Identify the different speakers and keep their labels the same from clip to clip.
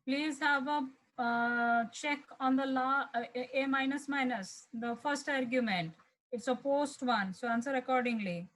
Speaker 1: Please have a check on the a minus minus, the first argument. It's a post one, so answer accordingly.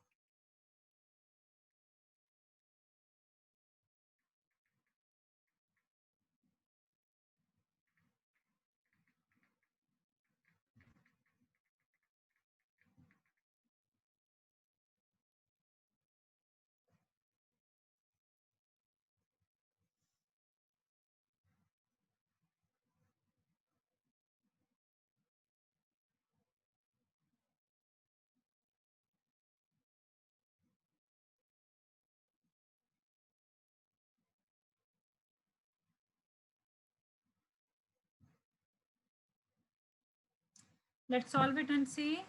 Speaker 1: Let's solve it and see.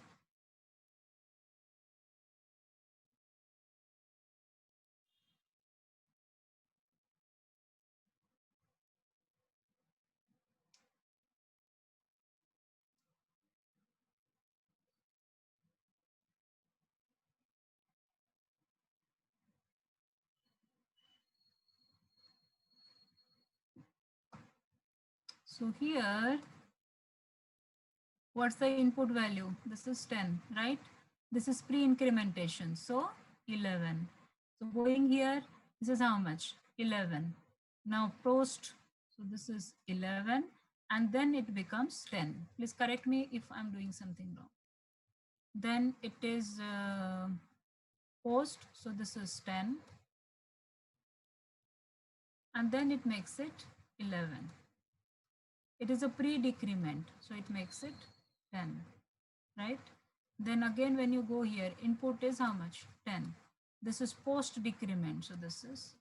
Speaker 1: So here, what's the input value? This is 10, right? This is pre-incrementation, so 11. So going here, this is how much? 11. Now post, so this is 11, and then it becomes 10. Please correct me if I'm doing something wrong. Then it is post, so this is 10, and then it makes it 11. It is a pre-decrement, so it makes it 10, right? Then again, when you go here, input is how much? 10. This is post decrement, so this is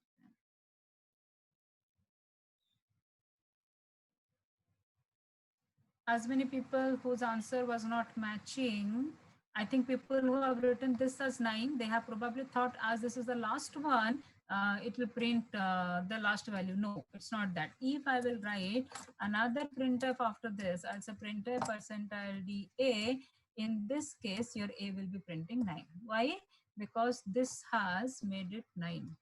Speaker 1: 10. As many people whose answer was not matching, I think people who have written this as 9, they have probably thought as this is the last one, it will print the last value. No, it's not that. If I will write another printf after this, I'll say printf percentile DA, in this case, your A will be printing 9. Why? Because this has made it 9.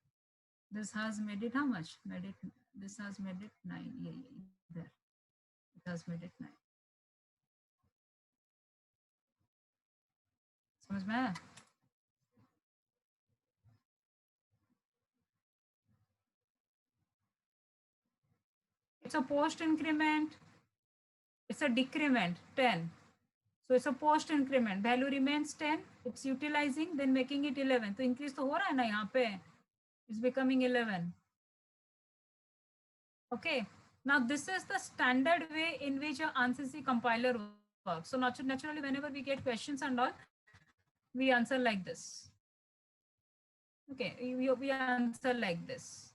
Speaker 1: This has made it how much? This has made it 9. Yeah, there. It has made it 9. समझ में आया? It's a post increment. It's a decrement, 10. So it's a post increment. Value remains 10. It's utilizing, then making it 11. तो increase तो हो रहा है ना यहाँ पे. It's becoming 11. Okay. Now this is the standard way in which your ANSYS compiler works. So naturally, whenever we get questions and all, we answer like this. Okay, we answer like this.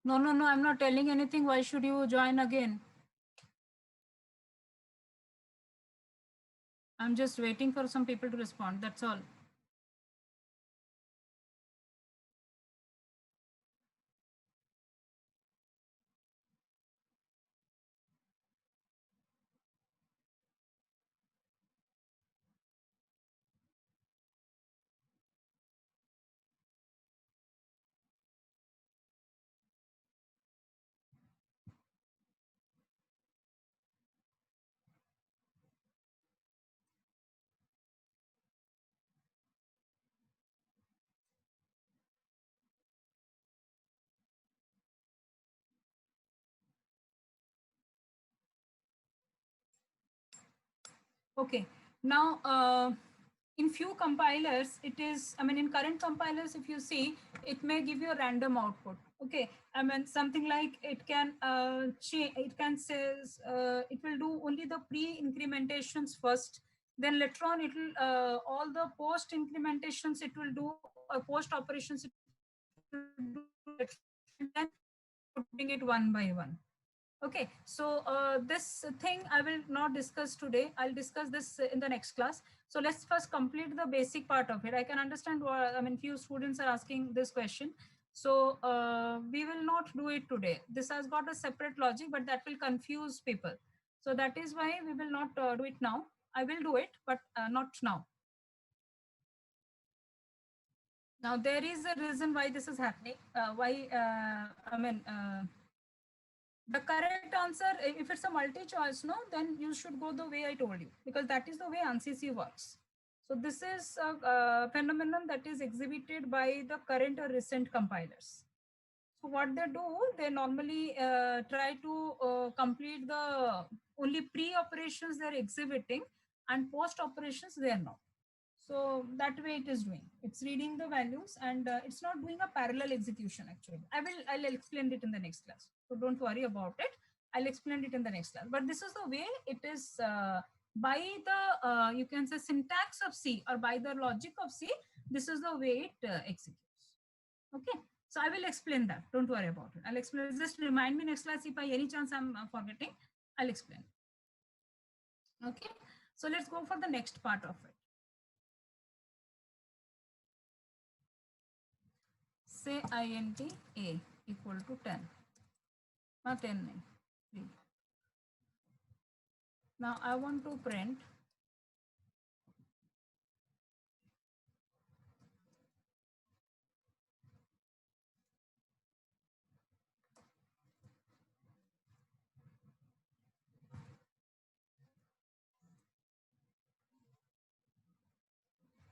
Speaker 1: No, no, no, I'm not telling anything. Why should you join again? I'm just waiting for some people to respond. That's all. Okay. Now, in few compilers, it is, I mean, in current compilers, if you see, it may give you a random output. Okay. I mean, something like it can change, it can says, it will do only the pre-incrementations first. Then later on, it will, all the post incrementations, it will do, post operations, it will do, and then putting it one by one. Okay, so this thing I will not discuss today. I'll discuss this in the next class. So let's first complete the basic part of it. I can understand what, I mean, few students are asking this question. So we will not do it today. This has got a separate logic, but that will confuse people. So that is why we will not do it now. I will do it, but not now. Now there is a reason why this is happening. Why, I mean, the correct answer, if it's a multi-choice, no, then you should go the way I told you, because that is the way ANSYS works. So this is a phenomenon that is exhibited by the current or recent compilers. So what they do, they normally try to complete the only pre-operations they're exhibiting, and post-operations they are not. So that way it is doing. It's reading the values, and it's not doing a parallel execution actually. I'll explain it in the next class. So don't worry about it. I'll explain it in the next class. But this is the way it is by the, you can say, syntax of C, or by the logic of C, this is the way it executes. Okay. So I will explain that. Don't worry about it. I'll explain. Just remind me next class if by any chance I'm forgetting. I'll explain. Okay. So let's go for the next part of it. Say int a equal to 10. Not 10 nahi, 3. Now I want to print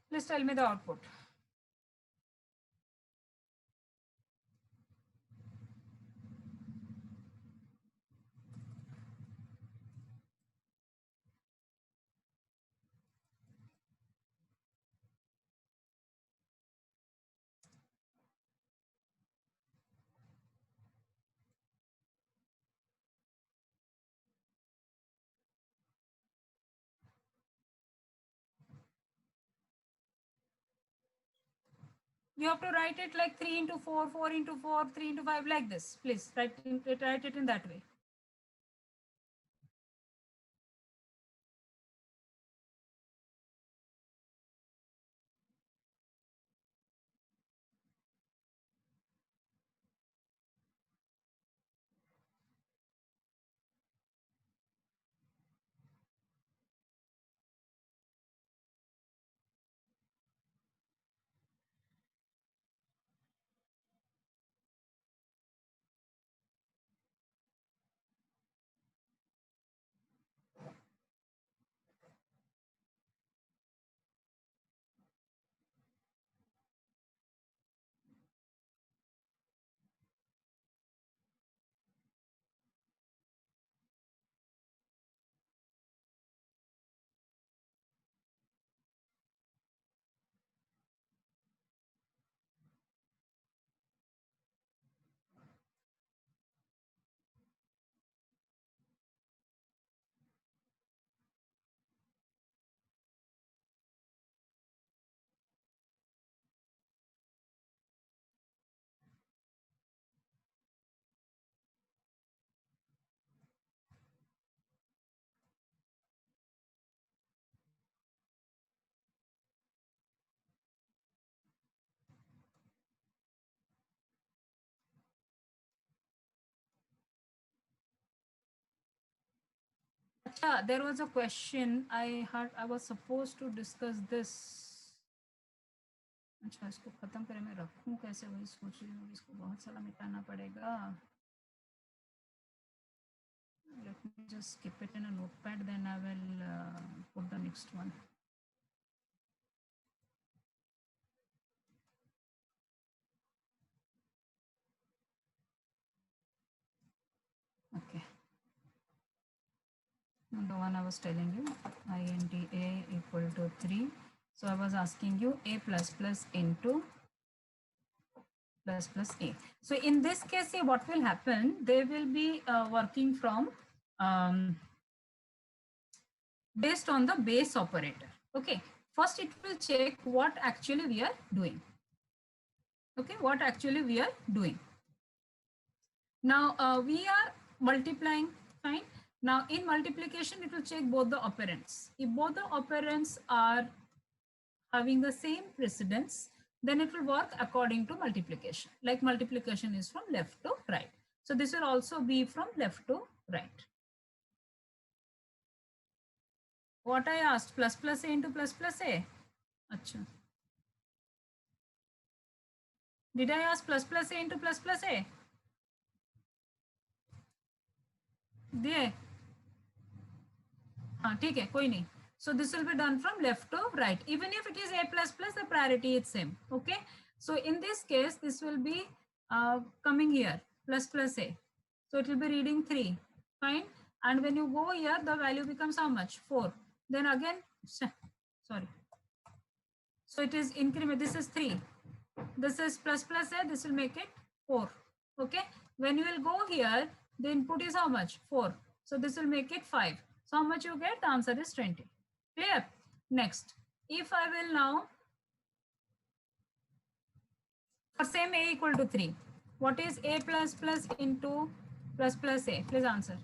Speaker 1: please tell me the output. You have to write it like 3 into 4, 4 into 4, 3 into 5, like this. Please write it in that way. Acha, there was a question I was supposed to discuss this. अच्छा, इसको खत्म करें, मैं रखूं कैसे, वही सोच रही हूँ, इसको बहुत सारा मिटाना पड़ेगा. Let me just keep it in a notepad, then I will put the next one. Okay. The one I was telling you, int a equal to 3. So I was asking you a plus plus into plus plus a. So in this case, see what will happen, they will be working from based on the base operator. Okay, first it will check what actually we are doing. Okay, what actually we are doing. Now we are multiplying, fine. Now in multiplication, it will check both the operands. If both the operands are having the same precedence, then it will work according to multiplication. Like multiplication is from left to right. So this will also be from left to right. What I asked, plus plus a into plus plus a. Achha. Did I ask plus plus a into plus plus a? दिए. हाँ ठीक है, कोई नहीं. So this will be done from left to right. Even if it is a plus plus, the priority is same. Okay. So in this case, this will be coming here plus plus a. So it will be reading 3. Fine. And when you go here, the value becomes how much? 4. Then again, sorry. So it is increment. This is 3. This is plus plus a. This will make it 4. Okay. When you will go here, the input is how much? 4. So this will make it 5. So how much you get? The answer is 20. Clear? Next, if I will now, for same a equal to 3, what is a plus plus into plus plus a? Please answer.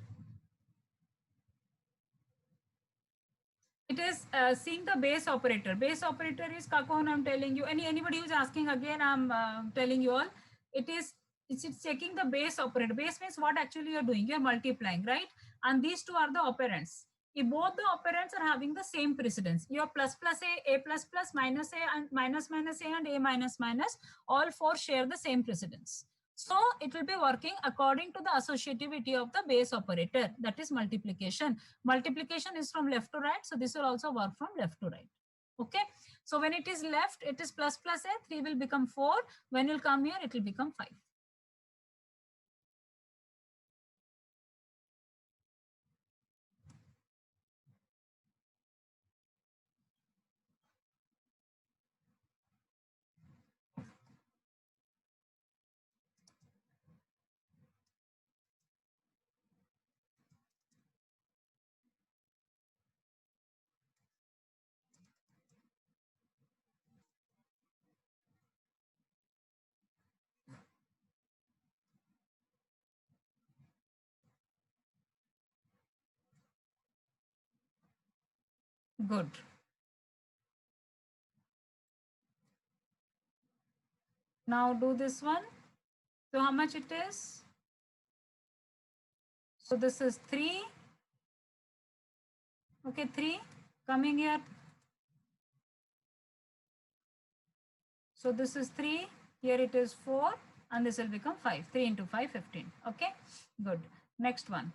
Speaker 1: It is seeing the base operator. Base operator is Kakon, I'm telling you. Anybody who's asking again, I'm telling you all. It's checking the base operator. Base means what actually you're doing. You're multiplying, right? And these two are the operands. If both the operands are having the same precedence, your plus plus a plus plus, minus a, and minus minus a, and a minus minus, all four share the same precedence. So it will be working according to the associativity of the base operator, that is multiplication. Multiplication is from left to right, so this will also work from left to right. Okay, so when it is left, it is plus plus a, 3 will become 4. When you will come here, it will become 5. Good. Now do this one. So how much it is? So this is 3. Okay, 3 coming here. So this is 3. Here it is 4. And this will become 5. 3 into 5, 15. Okay, good. Next one.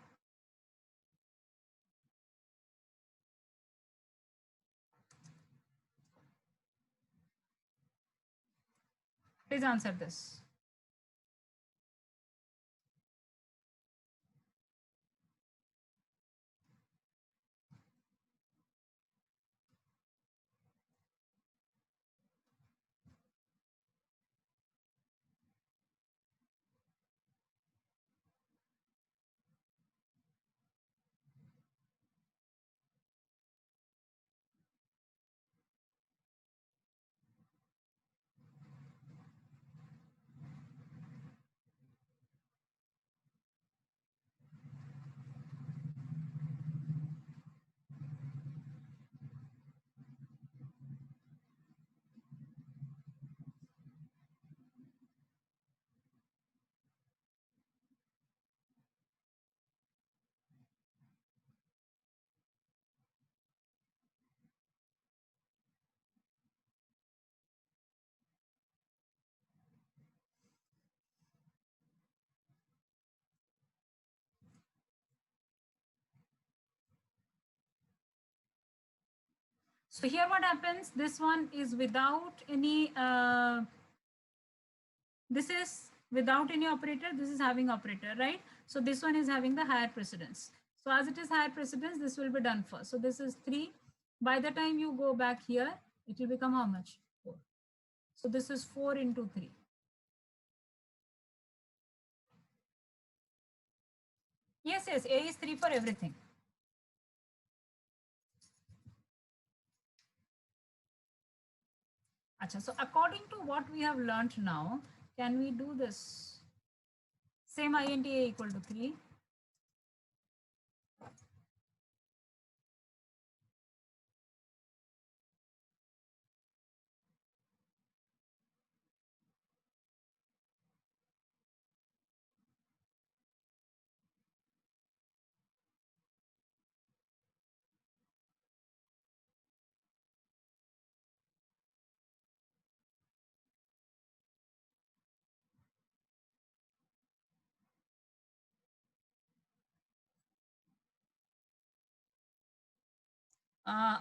Speaker 1: Please answer this. So here what happens, this one is without any, this is without any operator, this is having operator, right? So this one is having the higher precedence. So as it is higher precedence, this will be done first. So this is 3. By the time you go back here, it will become how much? 4. So this is 4 into 3. Yes, yes, A is 3 for everything. Achha, so according to what we have learned now, can we do this? Same INTA equal to 3.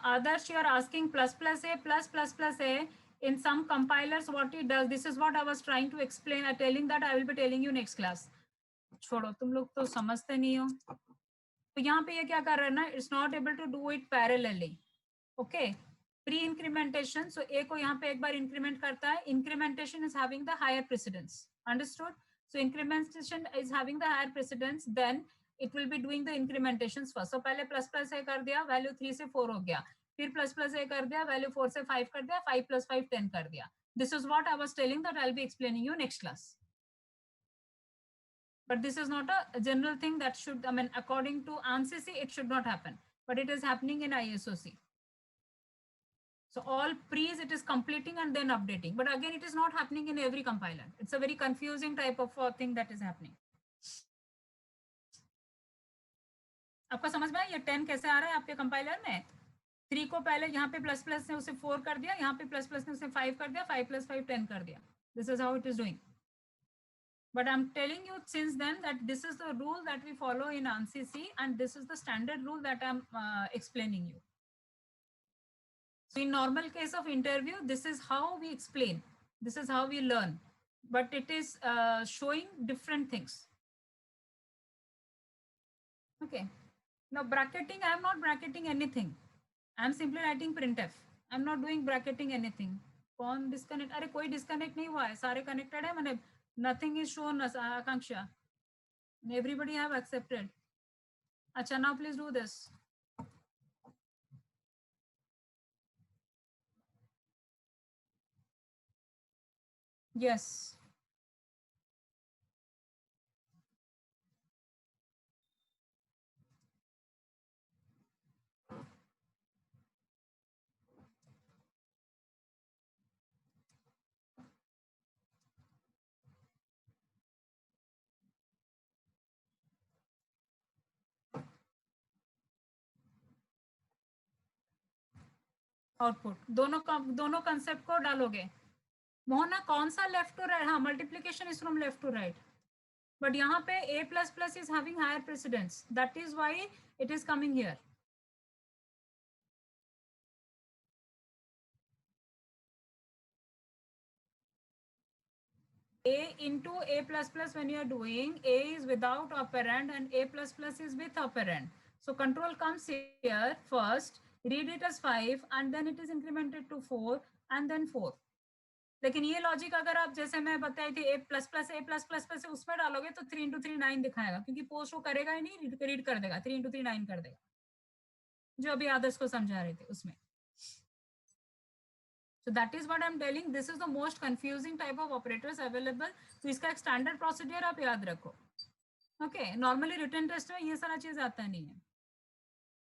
Speaker 1: Others, you are asking plus a. In some compilers, what it does, this is what I was trying to explain. I'm telling that I will be telling you next class. छोड़ो, तुम लोग तो समझते नहीं हो. तो यहाँ पे ये क्या कर रहा है ना, it's not able to do it parallelly. Okay, pre incrementation. So a को यहाँ पे एक बार इंक्रीमेंट करता है. Incrementation is having the higher precedence. Understood? So incrementation is having the higher precedence, then it will be doing the incrementation first. So पहले plus plus ए कर दिया, वैल्यू 3 से 4 हो गया. फिर प्लस प्लस ए कर दिया, वैल्यू 4 से 5 कर दिया, 5 + 5 10 कर दिया. This is what I was telling that I will be explaining you next class. But this is not a general thing that should, I mean, according to ANSYS, it should not happen, but it is happening in ISOC. So all pre's it is completing and then updating, but again, it is not happening in every compiler. It's a very confusing type of thing that is happening. आपको समझ में ये 10 कैसे आ रहा है आपके compiler में? 3 को पहले यहाँ पे प्लस प्लस ने उसे 4 कर दिया, यहाँ पे प्लस प्लस ने उसे 5 कर दिया, 5 + 5 10 कर दिया. This is how it is doing. But I'm telling you since then that this is the rule that we follow in ANSYS, and this is the standard rule that I'm explaining you. So in normal case of interview, this is how we explain. This is how we learn. But it is showing different things. Okay. Now bracketing, I am not bracketing anything. I am simply writing printf. I am not doing bracketing anything. कौन disconnect? अरे कोई disconnect नहीं हुआ है, सारे connected है. मैंने nothing is shown as Akanksha. Everybody have accepted. Acha, now please do this. Yes. Output दोनों कंसेप्ट को डालोगे. मोहना कौन सा लेफ्ट टू राइट? हाँ, multiplication is from left to right, but यहाँ पे a plus plus is having higher precedence, that is why it is coming here. a into a plus plus, when you are doing, a is without operand and a plus plus is with operand. So control comes here first, read it as 5 and then it is incremented to 4 and then 4. लेकिन ये logic अगर आप जैसे मैं बताई थी a plus plus उसमें डालोगे तो 3 into 3 9 दिखाएगा, क्योंकि पोस्ट वो करेगा ही नहीं, रीड कर देगा, 3 into 3 9 कर देगा, जो अभी आदर्श को समझा रहे थे उसमें. So that is what I'm telling. This is the most confusing type of operators available. तो इसका एक स्टैंडर्ड प्रोसीजर आप याद रखो. ओके, नॉर्मली रिटर्न टेस्ट में ये सारा चीज आता नहीं है.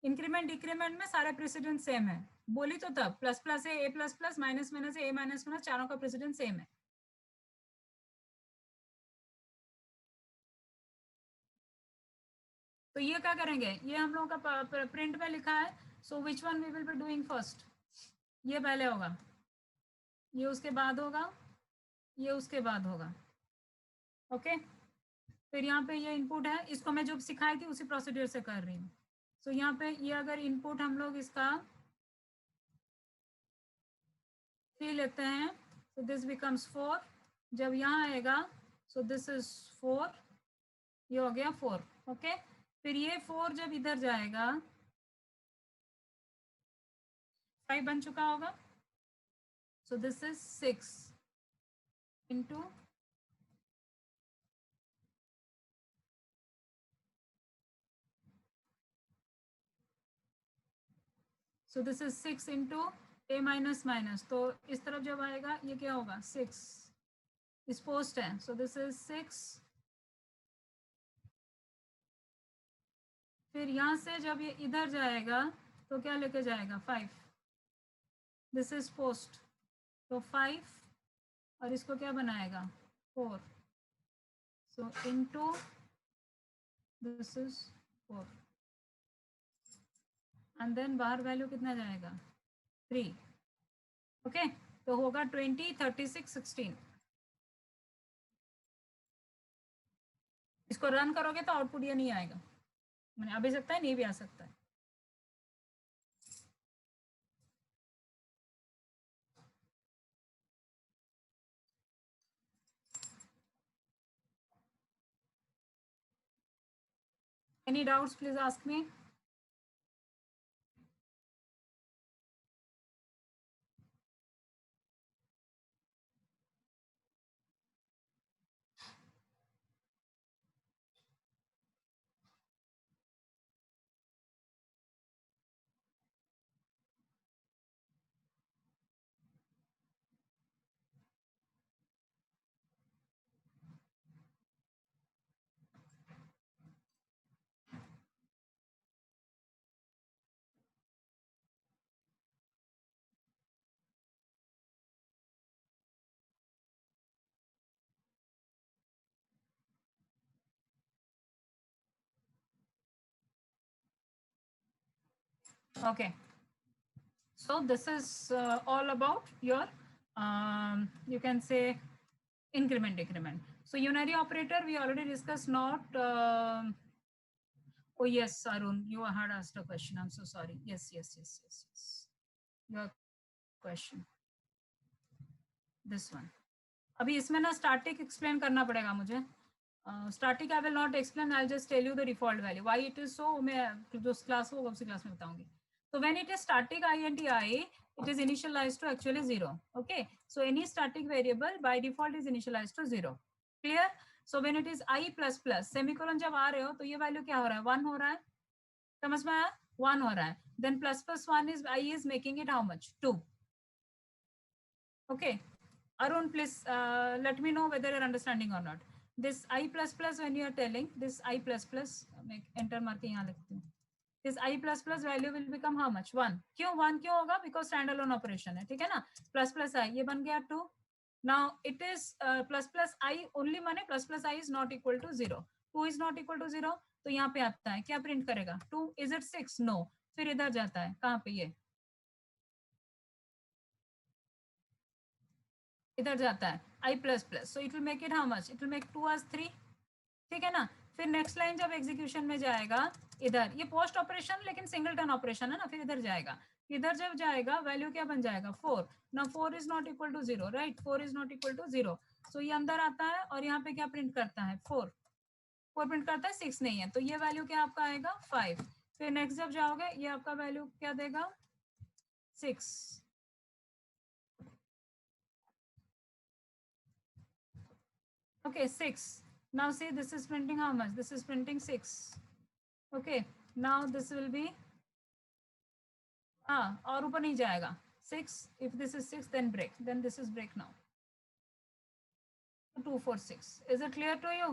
Speaker 1: इंक्रीमेंट डिक्रीमेंट में सारे प्रेसिडेंट सेम है. बोली तो तब प्लस प्लस है, ए प्लस प्लस, माइनस माइनस है, ए माइनस माइनस, चारों का प्रेसिडेंट सेम है. तो ये क्या करेंगे, ये हम लोगों का प्रिंट में लिखा है. So which one we will be doing first? ये पहले होगा, ये उसके बाद होगा, ये उसके बाद होगा. ओके, फिर यहाँ पे ये इनपुट है, इसको मैं जो सिखाई थी उसी प्रोसीजर से कर रही हूँ. सो यहाँ पे ये अगर इनपुट हम लोग इसका 3 लेते हैं, so this becomes 4. जब यहाँ आएगा, so this is 4, ये हो गया 4. ओके, फिर ये 4 जब इधर जाएगा 5 बन चुका होगा. So this is 6 into so this is 6 into a minus minus. तो इस तरफ जब आएगा ये क्या होगा 6, इस पोस्ट है. So this is 6. फिर यहाँ से जब ये इधर जाएगा तो क्या लेके जाएगा 5. दिस इज पोस्ट, तो 5 और इसको क्या बनाएगा 4. So into this is 4 and then बाहर वैल्यू कितना जाएगा 3. ओके, तो होगा 20, 36, 16. इसको रन करोगे तो आउटपुट ये नहीं आएगा. मैंने अभी सकता है, नहीं भी आ सकता है. Any doubts, please ask me. Okay, so this is all about your you can say increment decrement. So unary operator we already discussed. Not oh yes, Arun, you had asked a question. I'm so sorry. Yes. Your question, this one. अभी इसमें ना static explain करना पड़ेगा मुझे. Static I will not explain. I'll just tell you the default value. Why it is so, मैं जो class होगा उसी class में बताऊंगी. So when it is static int I, it is initialized to actually 0. Okay. So any static variable by default is initialized to 0. Clear? So when it is I plus plus, semicolon जब आ रहे हो तो ये value क्या हो रहा है 1 हो रहा है. समझ में आया 1 हो रहा है. Then plus plus 1 is I is making it how much 2. Okay. Arun, please let me know whether you're understanding or not. This I plus plus, when you are telling this I plus plus, make enter marking यहाँ लिखती हूँ. This I plus plus value will become how much 1. क्यों 1 क्यों होगा? Because standalone operation है. ठीक है ना. Plus plus I ये बन गया 2. Now it is plus plus I only माने plus plus I is not equal to 0. 2 is not equal to 0. तो यहाँ पे आता है क्या प्रिंट करेगा 2. Is it 6? No. फिर इधर जाता है कहाँ पे ये इधर जाता है I plus plus. So it will make it how much? It will make 2 as 3. ठीक है ना. फिर नेक्स्ट लाइन जब एग्जीक्यूशन में जाएगा इधर, ये पोस्ट ऑपरेशन लेकिन सिंगलटन ऑपरेशन है ना. फिर इधर जाएगा, इधर जब जाएगा वैल्यू क्या बन जाएगा 4. ना 4 is not equal to 0, right. 4 is not equal to 0. So ये अंदर आता है और यहाँ पे क्या प्रिंट करता है 4. 4 प्रिंट करता है, 6 नहीं है. तो ये वैल्यू क्या आपका आएगा 5. फिर नेक्स्ट जब जाओगे ये आपका वैल्यू क्या देगा 6. Okay, 6. Now see, this is printing how much? This is printing 6. Okay, now this will be और ऊपर नहीं जाएगा 6. If this is 6 then break, then this is break now. 2 4 6. Is it clear to you?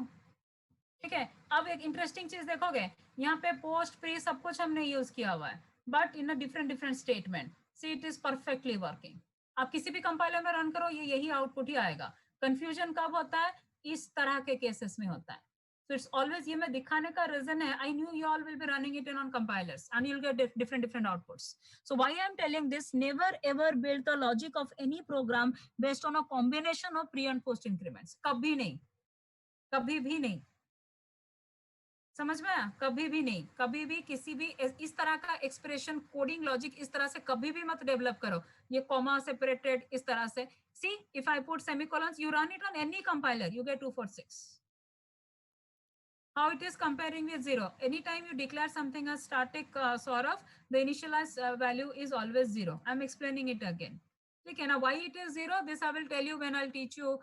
Speaker 1: ठीक है. अब एक interesting चीज देखोगे, यहाँ पे पोस्ट प्री सब कुछ हमने यूज किया हुआ है, but in a different statement. See it is perfectly working. आप किसी भी कंपाइलर में रन करो ये यही आउटपुट ही आएगा. कंफ्यूजन कब होता है? इस तरह के केसेस में होता है. So it's always, ये मैं दिखाने का रीजन है, I knew you all will be running it in on compilers and you'll get different outputs. So why I'm telling this, never ever build the logic of any program based on a combination of pre and post increments. कभी नहीं, कभी भी नहीं. समझ में आया? कभी भी नहीं, कभी भी किसी भी इस तरह का एक्सप्रेशन कोडिंग लॉजिक इस तरह से कभी भी मत डेवलप करो, ये कॉमा सेपरेटेड इस तरह से. See if I put semicolons, you run it on any compiler, you get 246. How it is comparing with 0? Anytime you declare something as static, Saurav, the initialized value is always 0. I'm explaining it again. Okay, now why it is 0? This I will tell you when I'll teach you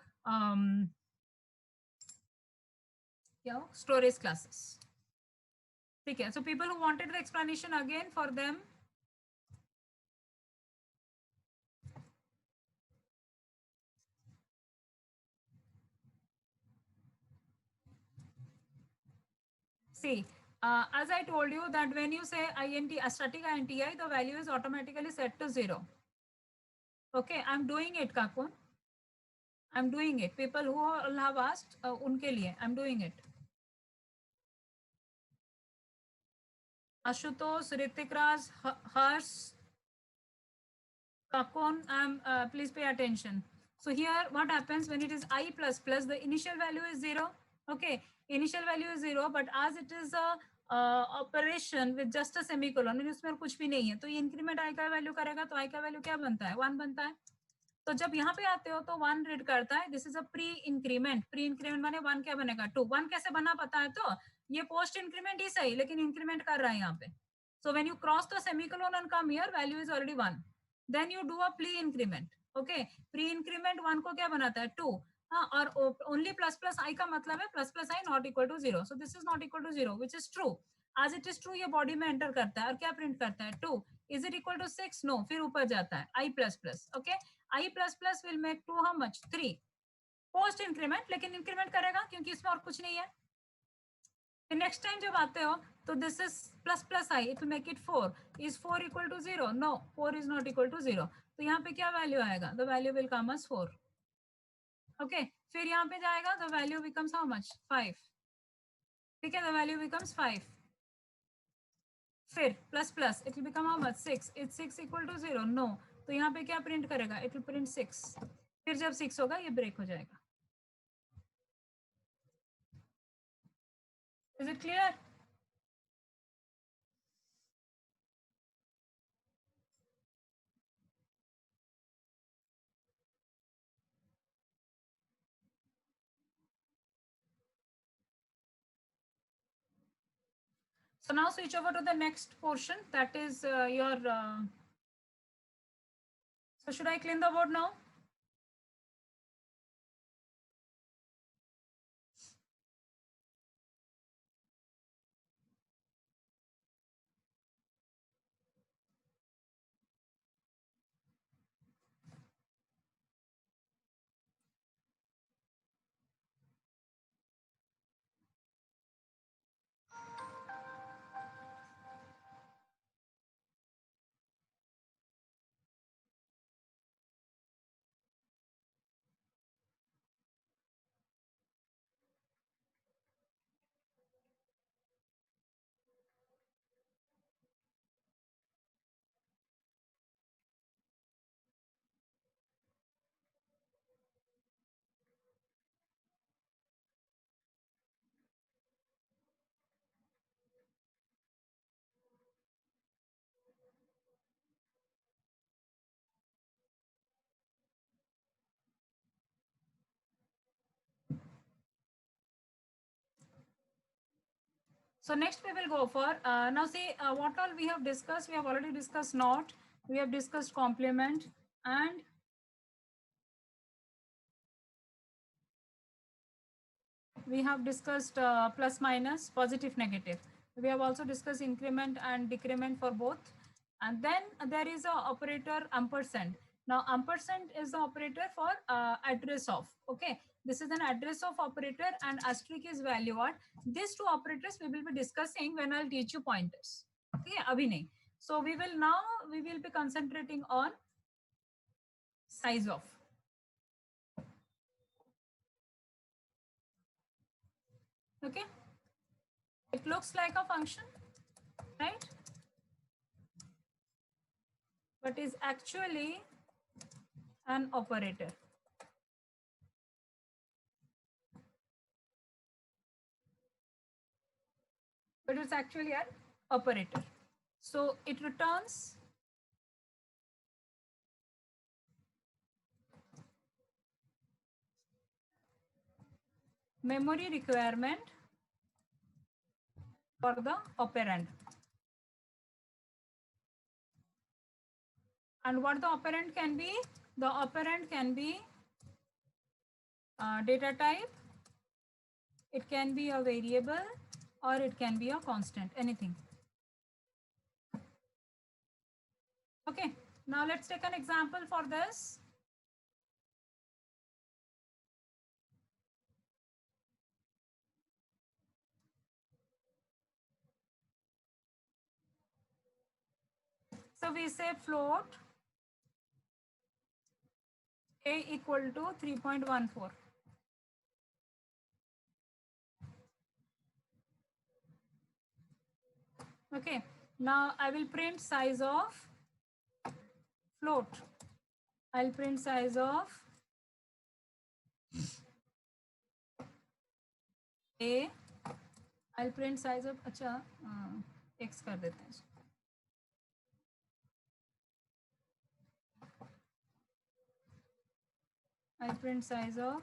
Speaker 1: storage classes. Okay, so people who wanted the explanation again, for them. See, as I told you that when you say int, a static inti, the value is automatically set to 0. Okay, I'm doing it, Kakun. I'm doing it. People who all have asked, unke liye, I'm doing it. Ashutosh, Ritik Raj, Harsh, Kakun, please pay attention. So here what happens when it is I++, the initial value is 0. Okay, initial value is 0, but as it is a operation with just a semicolon, इसमें कुछ भी नहीं है, तो ये increment i का value करेगा, तो i का वैल्यू क्या बनता है? 1 बनता है. तो जब यहाँ पे आते हो तो 1 रीड करता है. This is a pre increment. Pre increment माने 1 क्या बनेगा? 2. 1 कैसे बना पता है? तो ये पोस्ट इंक्रीमेंट ही सही, लेकिन इंक्रीमेंट कर रहा है यहाँ पे. So when you cross the semicolon and come here, value is already 1. Then you do a pre-increment. Okay, pre-increment 1 को क्या बनाता है? 2. हाँ, और only plus plus I का मतलब है plus plus I not equal to 0. So this is not equal to 0, which is true. As it is true, ये body में enter करता है और क्या print करता है? 2. Is it equal to 6? No. फिर ऊपर जाता है I plus plus. Okay, I plus plus will make 2 how much? 3. Post increment, लेकिन increment करेगा क्योंकि इसमें और कुछ नहीं है. नेक्स्ट टाइम जब आते हो तो this is plus plus i, it will make it 4. Is 4 equal to 0? No, 4 is not equal to 0. तो यहाँ पे क्या वैल्यू आएगा? The value will come as 4. Okay, फिर यहाँ पे जाएगा, the value becomes how much? 5. ठीक है, द वैल्यू बिकम्स 5. फिर plus plus, it will become how much? 6. Is 6 equal to 0? No. तो यहाँ पे क्या प्रिंट करेगा? It will print 6. फिर जब 6 होगा ये ब्रेक हो जाएगा. Is it clear? So now switch over to the next portion, that is your so should I clean the board now? So next we will go for, now see what all we have discussed. We have already discussed not, we have discussed complement, and we have discussed plus minus, positive negative. We have also discussed increment and decrement for both. And then there is a operator ampersand. Now ampersand is the operator for address of. Okay, this is an address of operator, and asterisk is value add. These two operators we will be discussing when I'll teach you pointers. Okay, abhi nahi. So we will be concentrating on size of. Okay, it looks like a function, right? But is actually an operator. but it's actually an operator. So it returns memory requirement for the operand. And what the operand can be? The operand can be data type, it can be a variable, or it can be a constant, anything. Okay, now let's take an example for this. So we say float a equal to 3.14. Okay, now I will print size of float. I'll print size of a. I'll print size of अच्छा x कर देते हैं. I'll print size of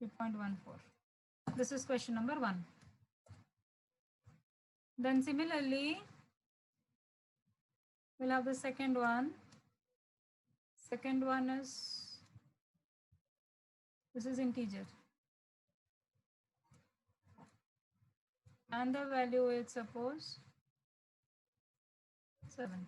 Speaker 1: 3.14. This is question number 1. Then similarly, we'll have the second one. Second one is, this is integer. And the value is suppose 7.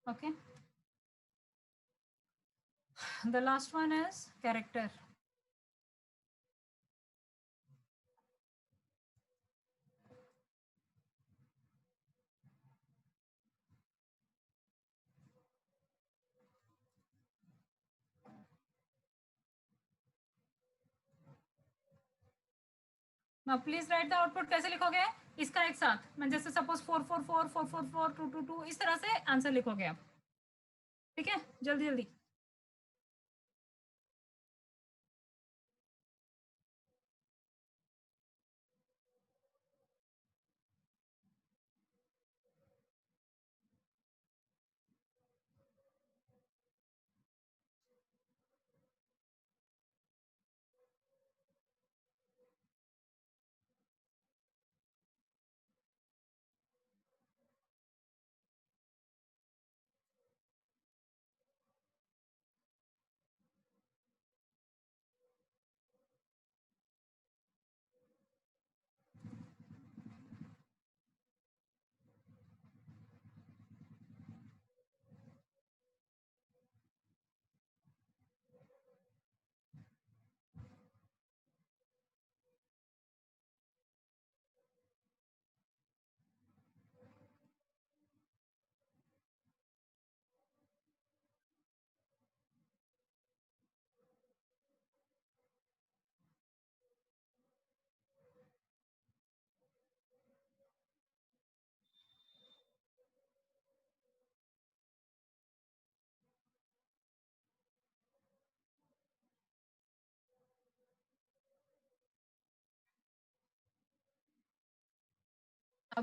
Speaker 1: Okay. The last one is character. Now please write the output. कैसे लिखोगे इसका एक साथ, मैं जैसे suppose 444 444 222 इस तरह से आंसर लिखोगे आप. ठीक है, जल्दी जल्दी.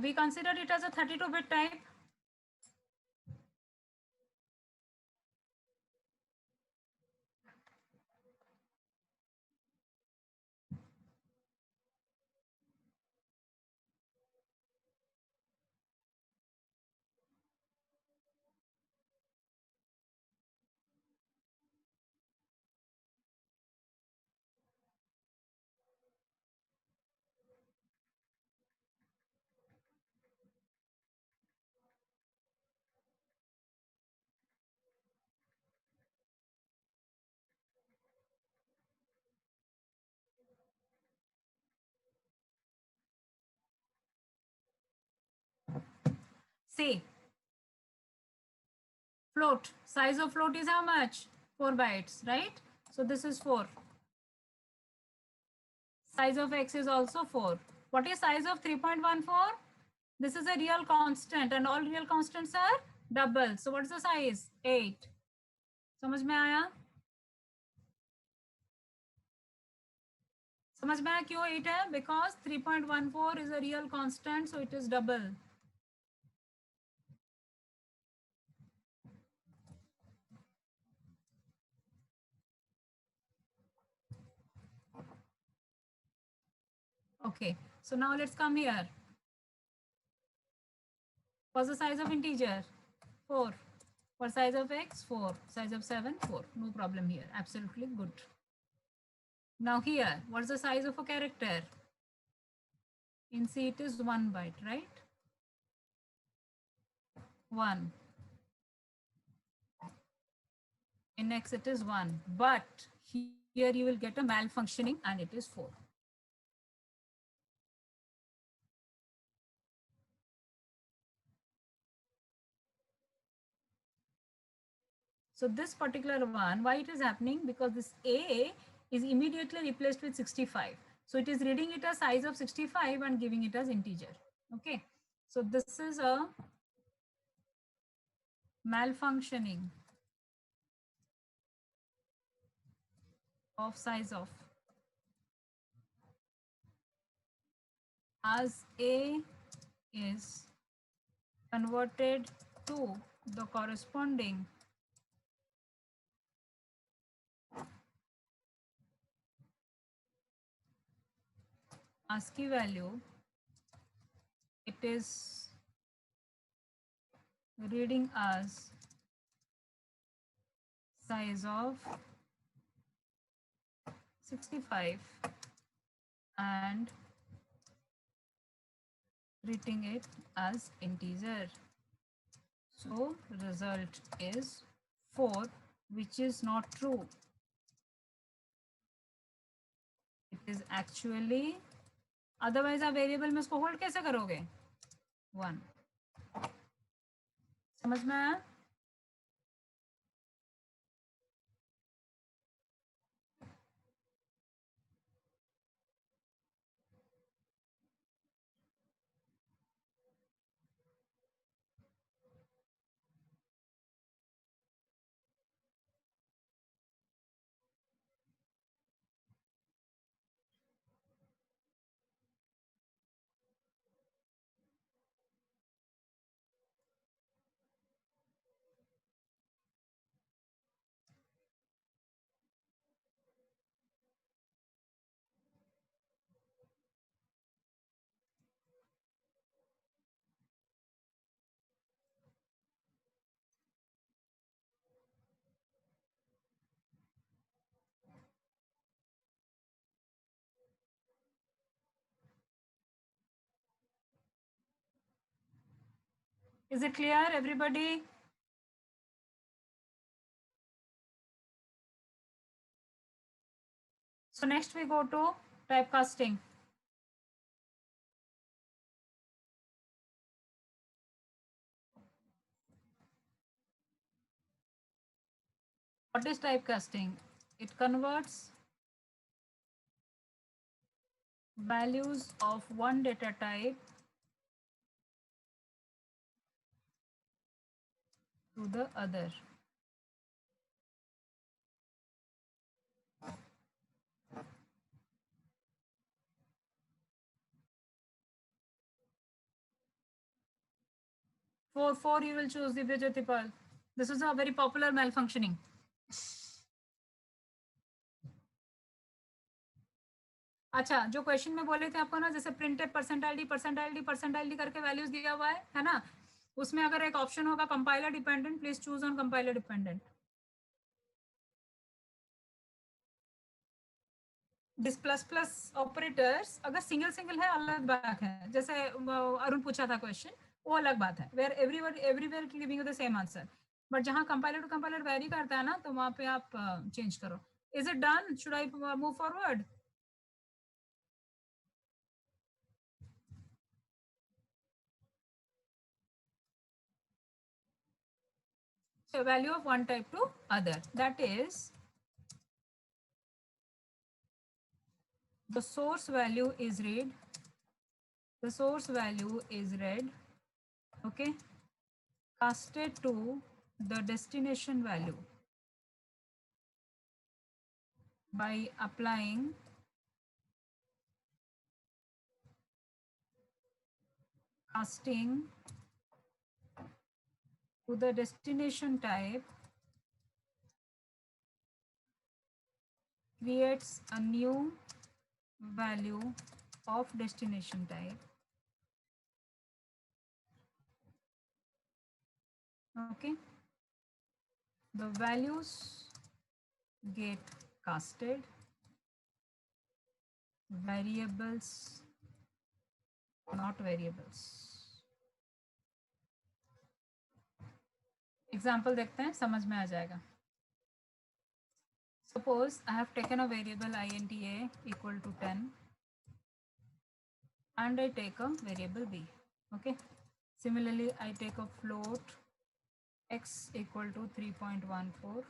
Speaker 1: We consider it as a 32-bit type. Say float, size of float is how much? 4 bytes, right? So this is 4. Size of x is also 4. What is size of 3.14? This is a real constant and all real constants are double. So what is the size? 8. समझ में आया? समझ में आया क्यों 8 है? Because 3.14 is a real constant, so it is double. Okay, so now let's come here. What's the size of integer? 4. What size of x? 4. Size of 7? 4. No problem here. Absolutely good. Now here, what's the size of a character? In C it is 1 byte, right? 1. In X it is 1. But here you will get a malfunctioning and it is 4. So this particular one, why it is happening? Because this A is immediately replaced with 65. So it is reading it as size of 65 and giving it as integer. Okay. So this is a malfunctioning of size of, as A is converted to the corresponding ASCII value, it is reading as size of 65 and treating it as integer. So result is 4, which is not true. It is actually, otherwise आप variable में इसको hold कैसे करोगे? 1. समझ में आया? Is it clear, everybody? So next we go to typecasting. What is typecasting? It converts values of one data type to the other. For you will choose Divya Jyotipal. This is a very popular malfunctioning. अच्छा, जो question में बोले थे आपको ना, जैसे printed percentile D करके values दिया हुआ है ना, उसमें अगर एक ऑप्शन होगा compiler dependent, please choose on compiler dependent. This plus plus operators अगर सिंगल सिंगल है अलग बात है, जैसे अरुण पूछा था क्वेश्चन, वो अलग बात है, where everywhere giving you the same answer. But जहां कंपाइलर टू कंपाइलर वेरी करता है ना, तो वहां पे आप चेंज करो. Is it done? Should I move forward? So value of one type to other, that is the source value is read The source value is read, okay, casted to the destination value by applying casting to the destination type creates a new value of destination type. Okay, the values get casted, variables not variables. Example देखते हैं, समझ में आ जाएगा. Suppose I have taken a variable int a equal to 10 and I take a variable b. Okay, similarly I take a float x equal to 3.14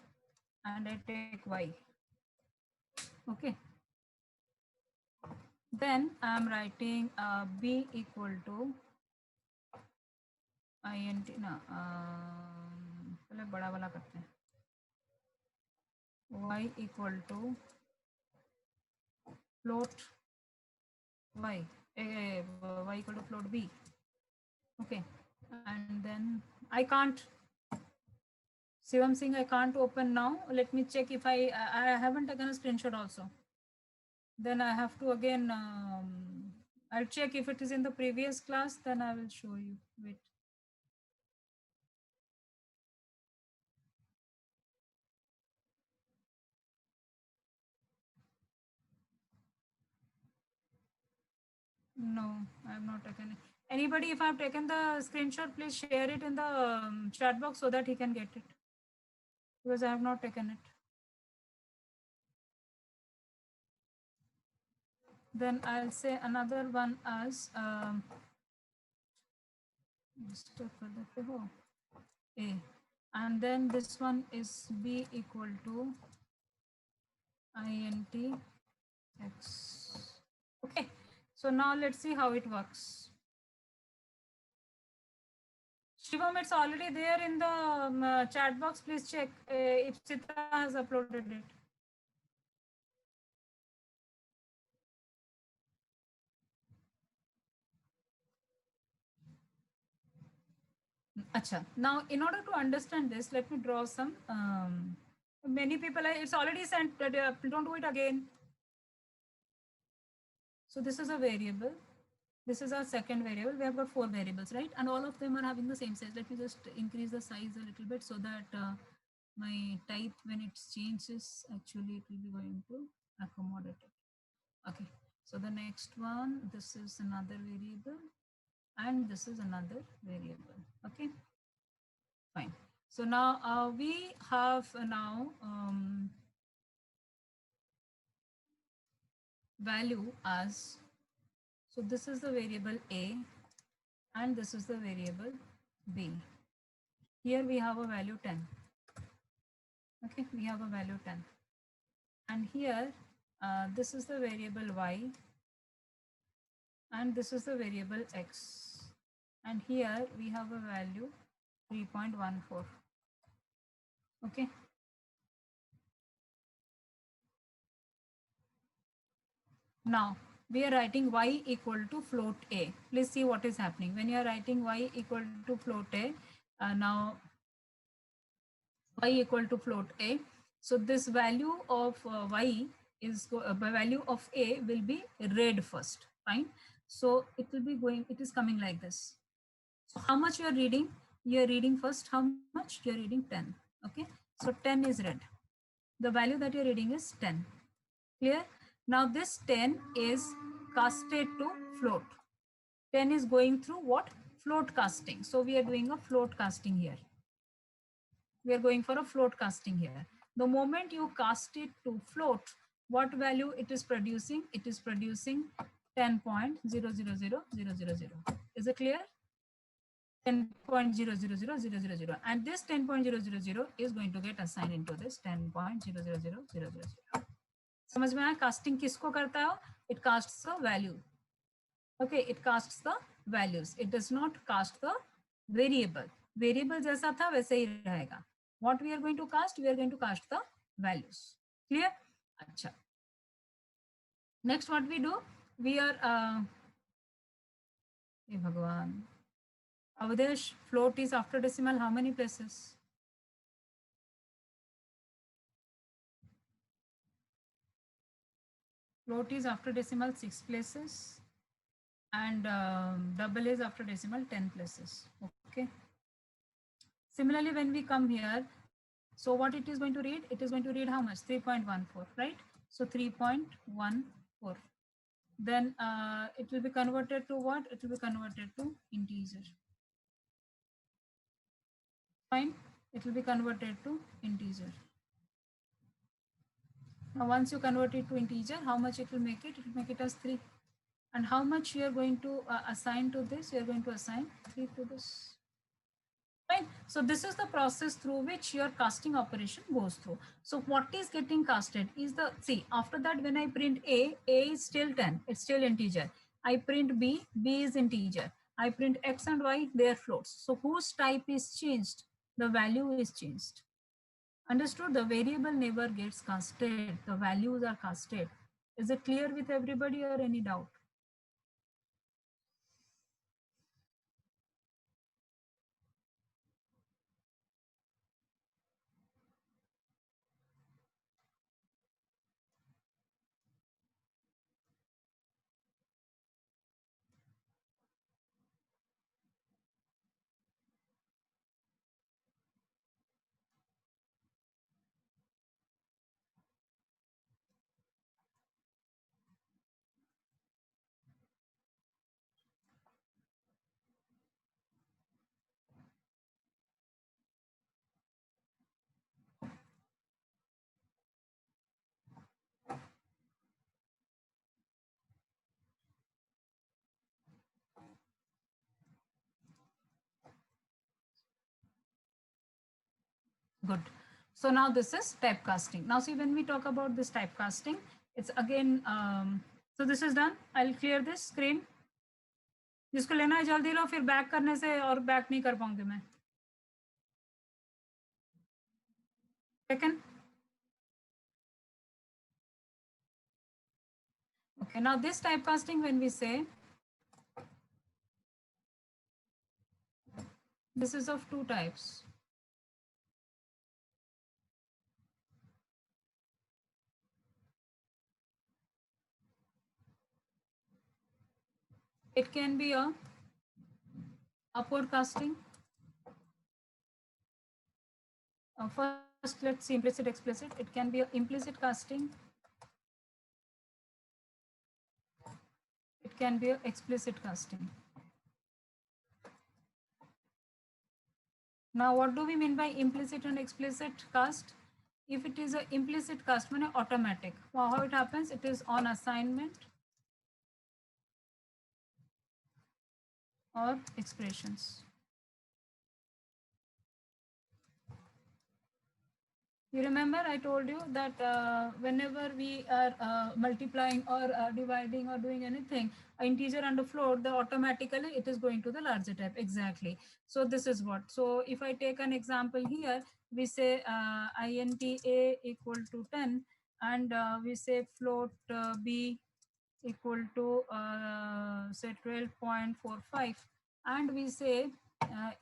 Speaker 1: and I take y. Okay, then I am writing b equal to int ना पहले बड़ा वाला करते हैं, y equal to float y, y equal to float b. Okay, and then I can't, Shivam Singh, I can't open now. Let me check if I haven't taken a screenshot also. Then I have to again, I'll check if it is in the previous class, then I will show you. Wait. No, I have not taken it. Anybody, if I have taken the screenshot, please share it in the chat box so that he can get it. Because I have not taken it. Then I'll say another one as A. And then this one is B equal to int x. Okay, so now let's see how it works. Shivam, it's already there in the chat box. Please check if Sita has uploaded it. Acha. Now, in order to understand this, let me draw some. Many people, it's already sent. Don't do it again. So this is a variable. This is our second variable. We have got 4 variables, right? And all of them are having the same size. Let me just increase the size a little bit so that my type, when it changes, actually it will be going to accommodate it. Okay. So the next one, this is another variable and this is another variable. Okay. Fine. So now we have now value as, so this is the variable A and this is the variable B. Here we have a value 10. Okay, we have a value 10. And here this is the variable Y and this is the variable X. And here we have a value 3.14. Okay. Now we are writing y equal to float a. Please see what is happening. When you are writing y equal to float a, now y equal to float a. So this value of y is value of a will be read first. Fine. So it will be going, it is coming like this. So how much you are reading? You are reading first how much? You are reading 10. Okay. So 10 is read. The value that you are reading is 10. Clear? Now this 10 is casted to float. 10 is going through what? Float casting. So we are doing a float casting here. We are going for a float casting here. The moment you cast it to float, what value it is producing? It is producing 10.000000. Is it clear? 10.000000. And this 10.000 is going to get assigned into this 10.00000. समझ में आया? Casting किसको करता है? It castes a value. Okay, it casts the values. It does not cast the variable. Variable जैसा था वैसे ही रहेगा. What we are going to cast? We are going to cast the values. Clear? अच्छा. Next, what we do? We are हे भगवान. Avdesh, float is after decimal how many places? Float is after decimal 6 places. And double is after decimal 10 places. Okay. Similarly, when we come here, so what it is going to read? It is going to read how much? 3.14, right? So 3.14. Then it will be converted to what? It will be converted to integer. Fine. It will be converted to integer. Now, once you convert it to integer, how much it will make it? It will make it as 3. And how much you are going to assign to this? You are going to assign 3 to this. Fine. So this is the process through which your casting operation goes through. So what is getting casted is the, see, after that when I print A is still 10, it's still integer. I print B is integer. I print X and Y, they are floats. So whose type is changed? The value is changed. Understood? The variable never gets casted. The values are casted. Is it clear with everybody or any doubt? Good. So now this is typecasting. Now see, when we talk about this typecasting, it's again, so this is done. I'll clear this screen. जिसको लेना है जल्दी लो, फिर back करने से और back नहीं कर पाऊंगी मैं. Second. Okay, now this typecasting, when we say, this is of two types. It can be a upward casting. First, let's see implicit, explicit. It can be a implicit casting. It can be a explicit casting. Now, what do we mean by implicit and explicit cast? If it is an implicit cast, mean automatic. Well, how it happens? It is on assignment or expressions. You remember I told you that whenever we are multiplying or dividing or doing anything, integer and a float, the automatically it is going to the larger type. Exactly. So this is what. So if I take an example here, we say int a equal to 10, and we say float b equal to say 12.45, and we say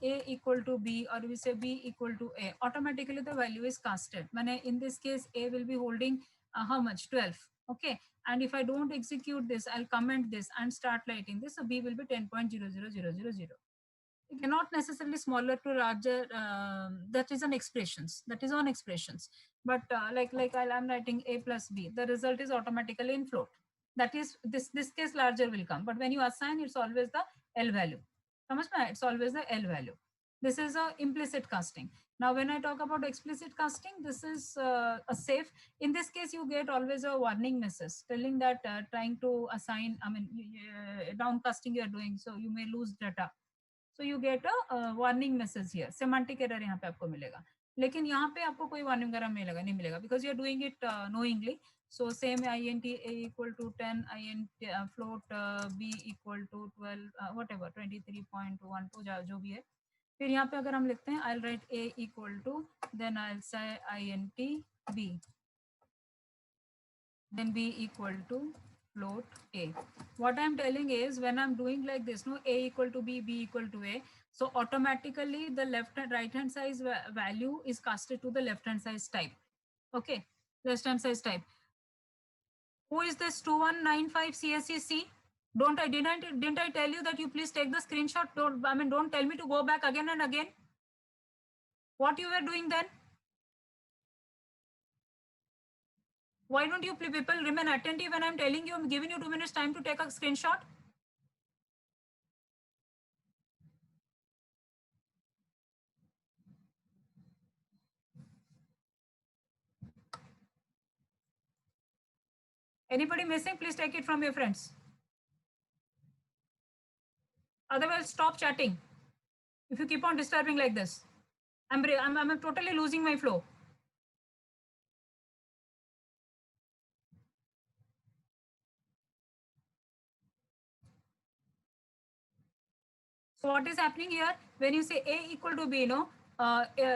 Speaker 1: a equal to b, or we say b equal to a, automatically the value is casted. In this case a will be holding how much? 12. Okay, and if I don't execute this, I'll comment this and start writing this, so b will be 10.00000. You cannot necessarily smaller to larger, that is an expressions, that is on expressions, but like I'm writing a plus b, the result is automatically in float. That is, this case larger will come, but when you assign, it's always the L value. It's always the L value. This is a implicit casting. Now when I talk about explicit casting, this is a safe. In this case, you get always a warning message telling that trying to assign, down casting you are doing, so you may lose data. So you get a warning message here. Semantic error यहाँ पे आपको मिलेगा. लेकिन यहाँ पे आपको कोई warning error नहीं मिलेगा, because you are doing it knowingly. So same int a equal to 10, int float b equal to 12, whatever 23.12 जो भी है. फिर यहाँ पे अगर हम लिखते हैं I'll write a equal to, then I'll say int b, then b equal to float a. What I'm telling is when I'm doing like this, no, a equal to b, b equal to a, so automatically the left and right hand size value is casted to the left hand size type. Okay, left hand size type. Who is this 2195 CSEC? Didn't I tell you that you please take the screenshot? Don't tell me to go back again and again. What you were doing then? Why don't you people remain attentive when I'm telling you, I'm giving you 2 minutes time to take a screenshot? Anybody missing? Please take it from your friends. Otherwise, stop chatting. If you keep on disturbing like this, I'm totally losing my flow. So what is happening here? When you say a equal to b, no,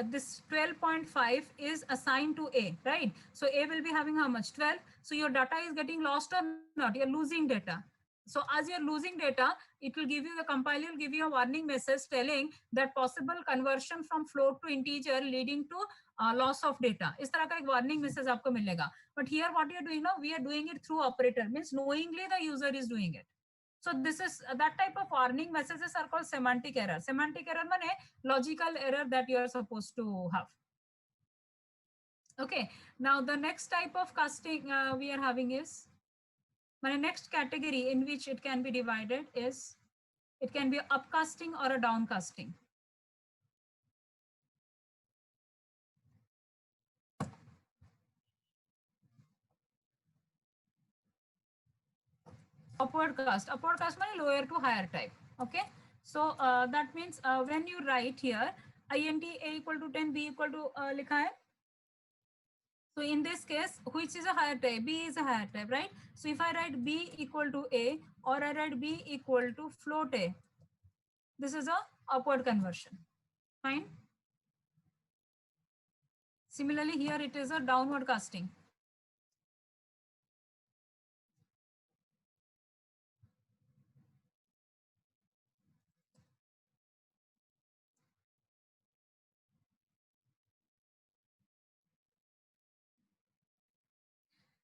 Speaker 1: this 12.5 is assigned to a, right? So a will be having how much? 12. So your data is getting lost or not? You're losing data. So as you're losing data, it will give you, the compiler will give you a warning message telling that possible conversion from float to integer leading to loss of data. इस तरह का एक warning message आपको मिलेगा. But here what you're doing now, we are doing it through operator, means knowingly the user is doing it. So this is that type of warning messages are called semantic error. Semantic error means logical error that you are supposed to have. Okay. Now the next type of casting we are having is, my next category in which it can be divided is, it can be upcasting or a downcasting. Upward cast means lower to higher type. Okay. So that means when you write here int a equal to 10, b equal to likha hai. So in this case, which is a higher type? B is a higher type, right? So if I write B equal to A or I write B equal to float A, this is a upward conversion. Fine. Similarly, here it is a downward casting.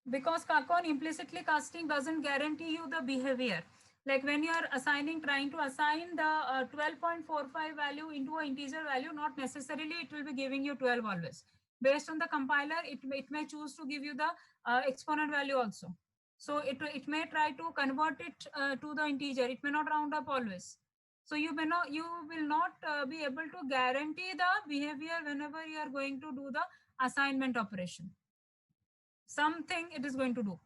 Speaker 1: Because Kakon, implicitly casting doesn't guarantee you the behavior. Like when you are assigning, trying to assign the 12.45 value into an integer value, not necessarily it will be giving you 12 always. Based on the compiler, it may choose to give you the exponent value also. So it may try to convert it to the integer. It may not round up always. So you will not be able to guarantee the behavior whenever you are going to do the assignment operation. Something it is going to do.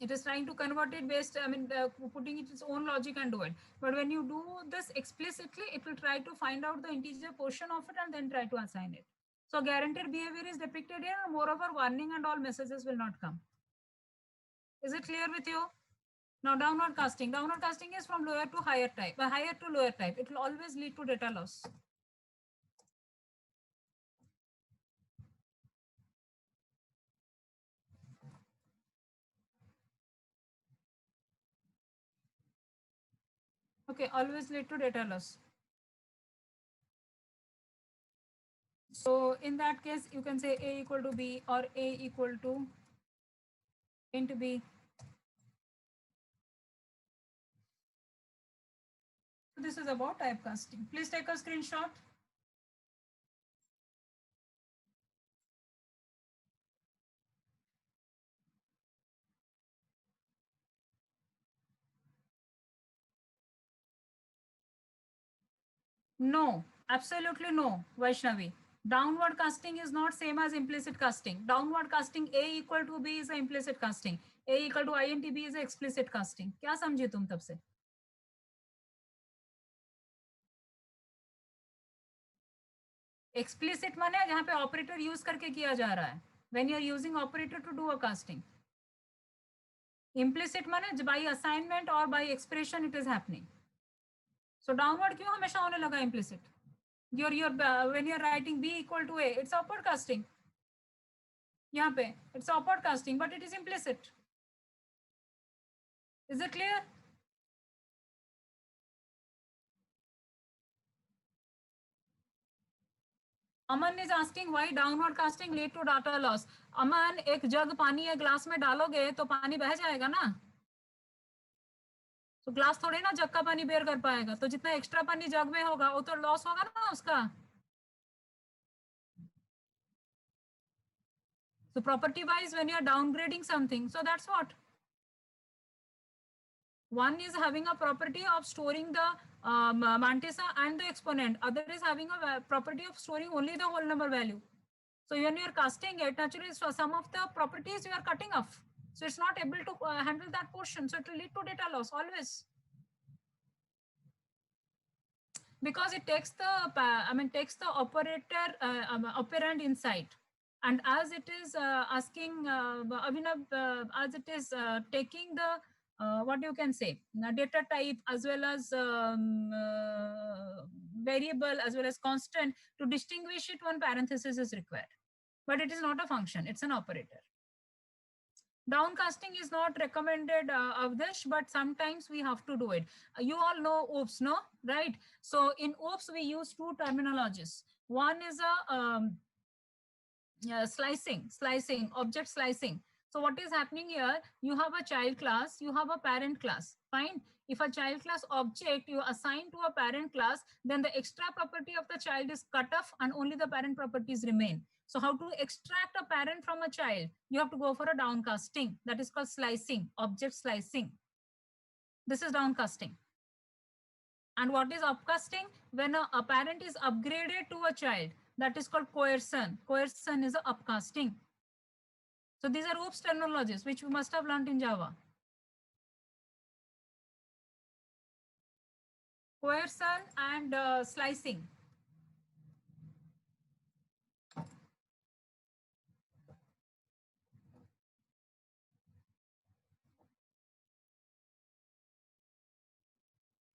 Speaker 1: It is trying to convert it based, putting it its own logic and do it. But when you do this explicitly, it will try to find out the integer portion of it and then try to assign it. So guaranteed behavior is depicted here. Moreover, warning and all messages will not come. Is it clear with you? Now downward casting. Downward casting is from lower to higher type, higher to lower type. It will always lead to data loss. Okay, always lead to data loss. So in that case, you can say A equal to B or A equal to int B. This is about typecasting. Please take a screenshot. No, absolutely no, Vaishnavi. Downward casting is not same as implicit casting. Downward casting A equal to B is a implicit casting. A equal to int B is a explicit casting. क्या समझे तुम तब से? Explicit माने जहाँ पे operator use करके किया जा रहा है. when you're using operator to do a casting. Implicit माने by assignment or by expression it is happening. So downward क्यों हमेशा होने लगा implicit? Your when you're writing b equal to a, it's upward casting. यहाँ पे it's upward casting, but it is implicit. Is it clear? Aman is asking why downward casting lead to data loss. Aman, एक जग पानी है glass में डालोगे तो पानी बह जाएगा ना, तो ग्लास थोड़ी ना जग का पानी बेयर कर पाएगा, तो जितना एक्स्ट्रा पानी जग में होगा वो तो लॉस होगा ना उसका. So property wise when you are downgrading something, so that's what. One is having a property of storing the mantissa and the exponent. Other is having a property of storing only the whole number value. So when you are casting it, naturally some of the properties you are cutting off. So it's not able to handle that portion. So it will lead to data loss always. Because it takes the, takes the operator operand inside. And as it is asking, as it is taking the what you can say, data type as well as variable as well as constant, to distinguish it, one parenthesis is required. But it is not a function, it's an operator. Downcasting is not recommended of this, but sometimes we have to do it. You all know OOPS, no? Right? So in OOPS, we use two terminologies. One is a slicing, object slicing. So what is happening here? You have a child class, you have a parent class. Fine. If a child class object you assign to a parent class, then the extra property of the child is cut off and only the parent properties remain. So how to extract a parent from a child? You have to go for a downcasting. That is called slicing, object slicing. This is downcasting. And what is upcasting? When a parent is upgraded to a child, that is called coercion. Coercion is a upcasting. So these are OOPS terminologies, which you must have learned in Java. Coercion and slicing.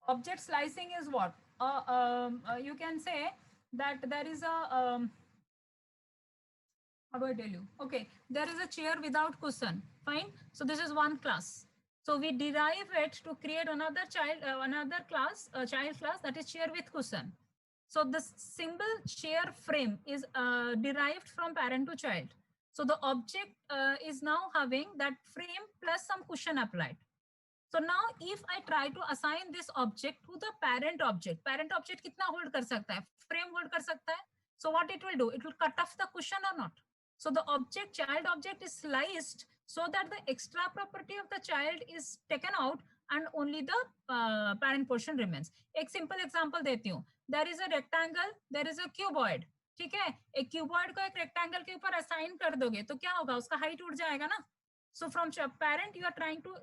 Speaker 1: Object slicing is what? You can say that there is a, how do I tell you? Okay, there is a chair without cushion. Fine. So this is one class. So we derive it to create another another class, child class, that is chair with cushion. So the symbol chair frame is derived from parent to child. So the object is now having that frame plus some cushion applied. So now if I try to assign this object to the parent object kitna hold kar sakta hai? Frame hold kar sakta hai. So what it will do? It will cut off the cushion or not? So the object, child object is sliced so that the extra property of the child is taken out and only the parent portion remains. एक simple example देती हूँ. There is a rectangle, there is a cuboid. ठीक है, एक cuboid को एक rectangle के ऊपर assign कर दोगे तो क्या होगा? उसका height उड़ जाएगा ना. So from parent you are trying to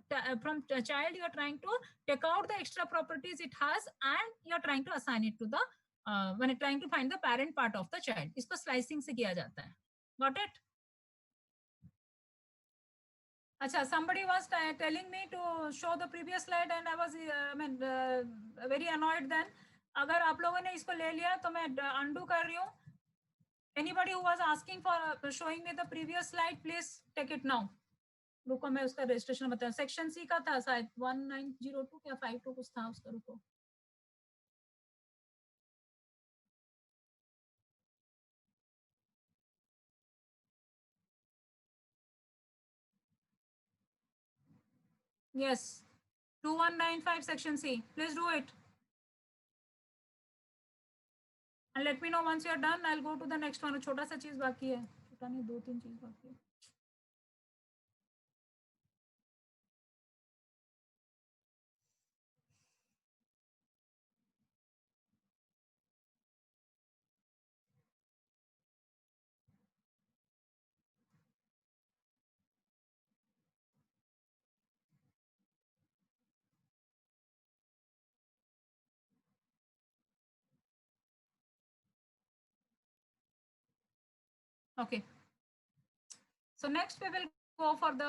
Speaker 1: from child you are trying to take out the extra properties it has and you are trying to assign it to the when you're trying to find the parent part of the child. इसको slicing से किया जाता है. Got it? Acha, somebody was telling me to show the previous slide and I was very annoyed then. अगर आप लोगों ने इसको ले लिया तो मैं undo कर रही हूँ. Anybody who was asking for showing me the previous slide, please take it now. रुको मैं उसका रजिस्ट्रेशन बताऊँ. सेक्शन सी का था शायद 1902 क्या 52 कुछ था उसका. रुको. Yes, 2195 section C. Please do it. And let me know once you are done. I'll go to the next one. छोटा सा चीज बाकी है. छोटा नहीं, 2-3 चीज बाकी है. Okay. So next we will go for the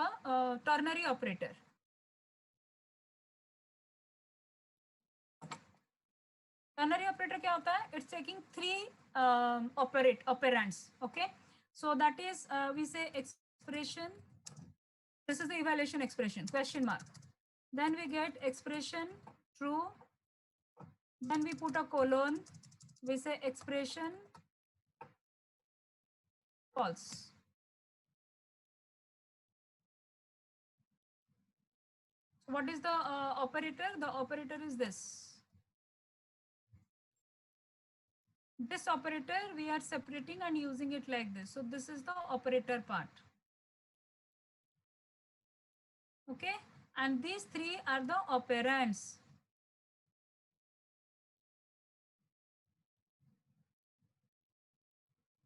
Speaker 1: ternary operator. Ternary operator क्या होता है? It's taking three operands. Okay, so that is we say expression. This is the evaluation expression, question mark. Then we get expression true. Then we put a colon. We say expression false. So what is the operator? The operator is this. This operator we are separating and using it like this. So this is the operator part. Okay, and these three are the operands.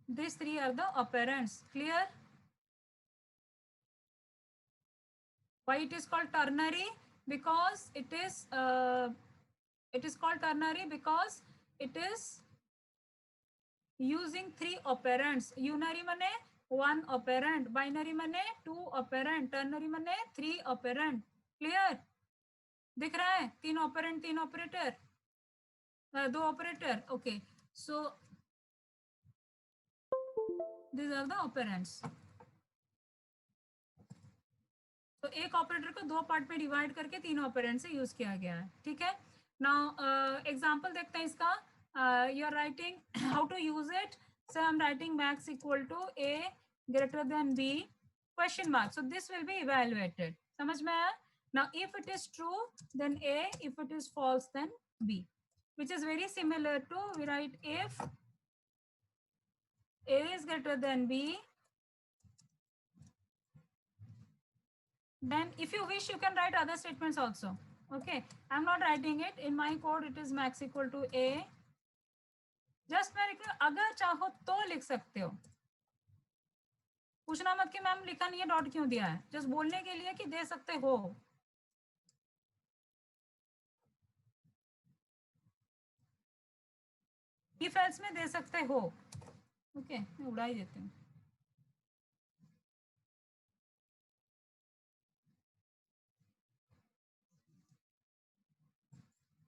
Speaker 1: These three are the operands. Clear? Why it is called ternary? Because it is called ternary because it is using three operands. Unary mane one operand, binary mane two operand, ternary mane three operand. Clear? दिख रहा है? तीन operand, तीन operator, दो operator. Okay, so these are the operands. तो एक operator को दो पार्ट में डिवाइड करके तीन ऑपरेंड से यूज किया गया है. ठीक है. नाउ एग्जांपल देखते हैं इसका. You are writing how to use it. So I am writing max equal to a greater than b question mark. So this will be evaluated. समझ में आया? Now if it is true then a, if it is false then b, which is very similar to we write if a is greater than b. Then if you wish you can write other statements also. Okay, I'm not writing it in my code. It is max equal to a. Just मैं लिख, अगर चाहो तो लिख सकते हो. पूछना मत कि मैम लिखा नहीं है, डॉट क्यों दिया है. जस्ट बोलने के लिए कि दे सकते हो. इफ एल्स में दे सकते हो. ओके, मैं उड़ा ही देती हूँ.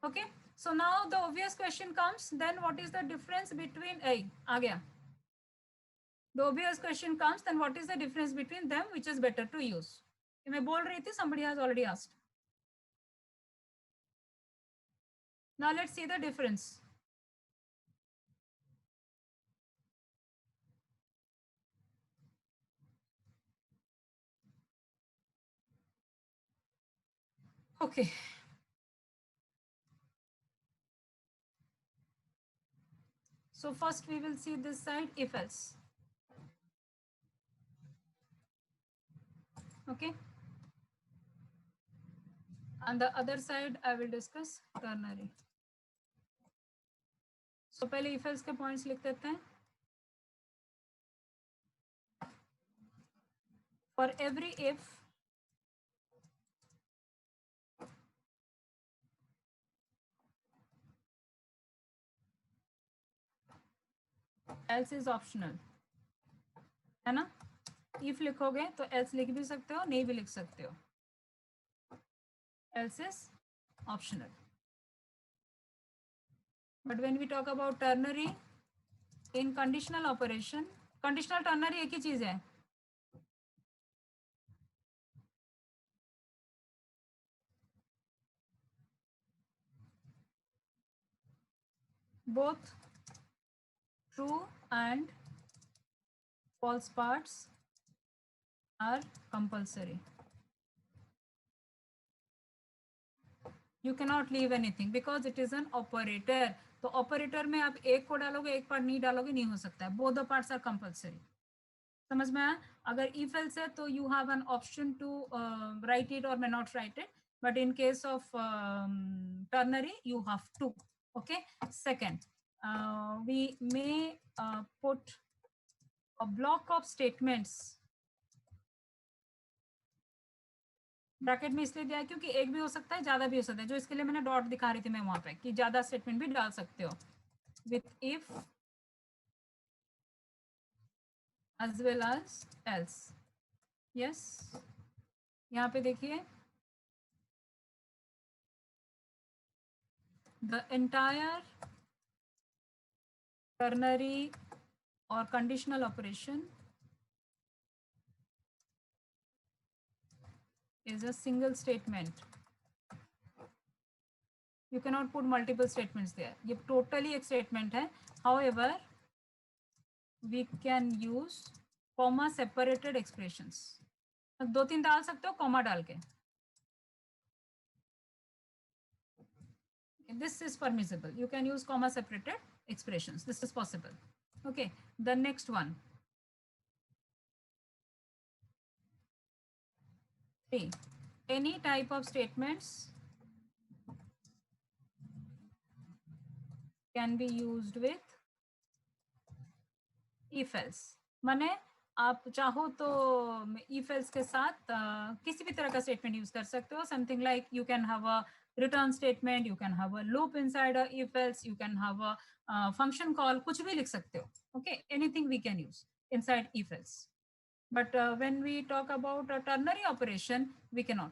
Speaker 1: Okay, so now the obvious question comes, then what is the difference between a आ गया. The obvious question comes, then what is the difference between them, which is better to use. मैं बोल रही थी, somebody has already asked. Now let's see the difference. Okay. So first we will see this side, if else. Okay. On the other side I will discuss ternary. So पहले if else के points लिख देते हैं. For every if else is optional, है ना. if लिखोगे तो else लिख भी सकते हो, नहीं भी लिख सकते हो. else is optional. But when we talk about ternary, in conditional operation, conditional ternary एक ही चीज है. Both true and false parts are compulsory. You cannot leave anything because it is an operator. तो operator में आप एक को डालोगे, एक पार्ट नहीं डालोगे, नहीं हो सकता है. Both the parts are compulsory. समझ में आया? अगर if else है तो you have an option to write it or may not write it. But in case of ternary, you have to. Okay. Second, we may put a block of statements. Bracket में इसलिए दिया है क्योंकि एक भी हो सकता है, ज्यादा भी हो सकता है. जो इसके लिए मैंने डॉट दिखा रही थी मैं वहां पे कि ज्यादा स्टेटमेंट भी डाल सकते हो with if as well as else. Yes, यहाँ पे देखिए, the entire ternary or conditional operation is a single statement. You cannot put multiple statements there. ये totally एक statement है. However, we can use comma separated expressions. दो तीन डाल सकते हो comma डाल के. This is permissible. You can use comma separated expressions. This is possible. Okay, the next one. 3. Any type of statements can be used with if else. माने आप चाहो तो if else के साथ किसी भी तरह का statement use कर सकते हो. Something like you can have a return statement, you can have a loop inside a if else, you can have a function call, कुछ भी लिख सकते हो. Okay, anything we can use inside if else. But when we talk about a ternary operation, we cannot.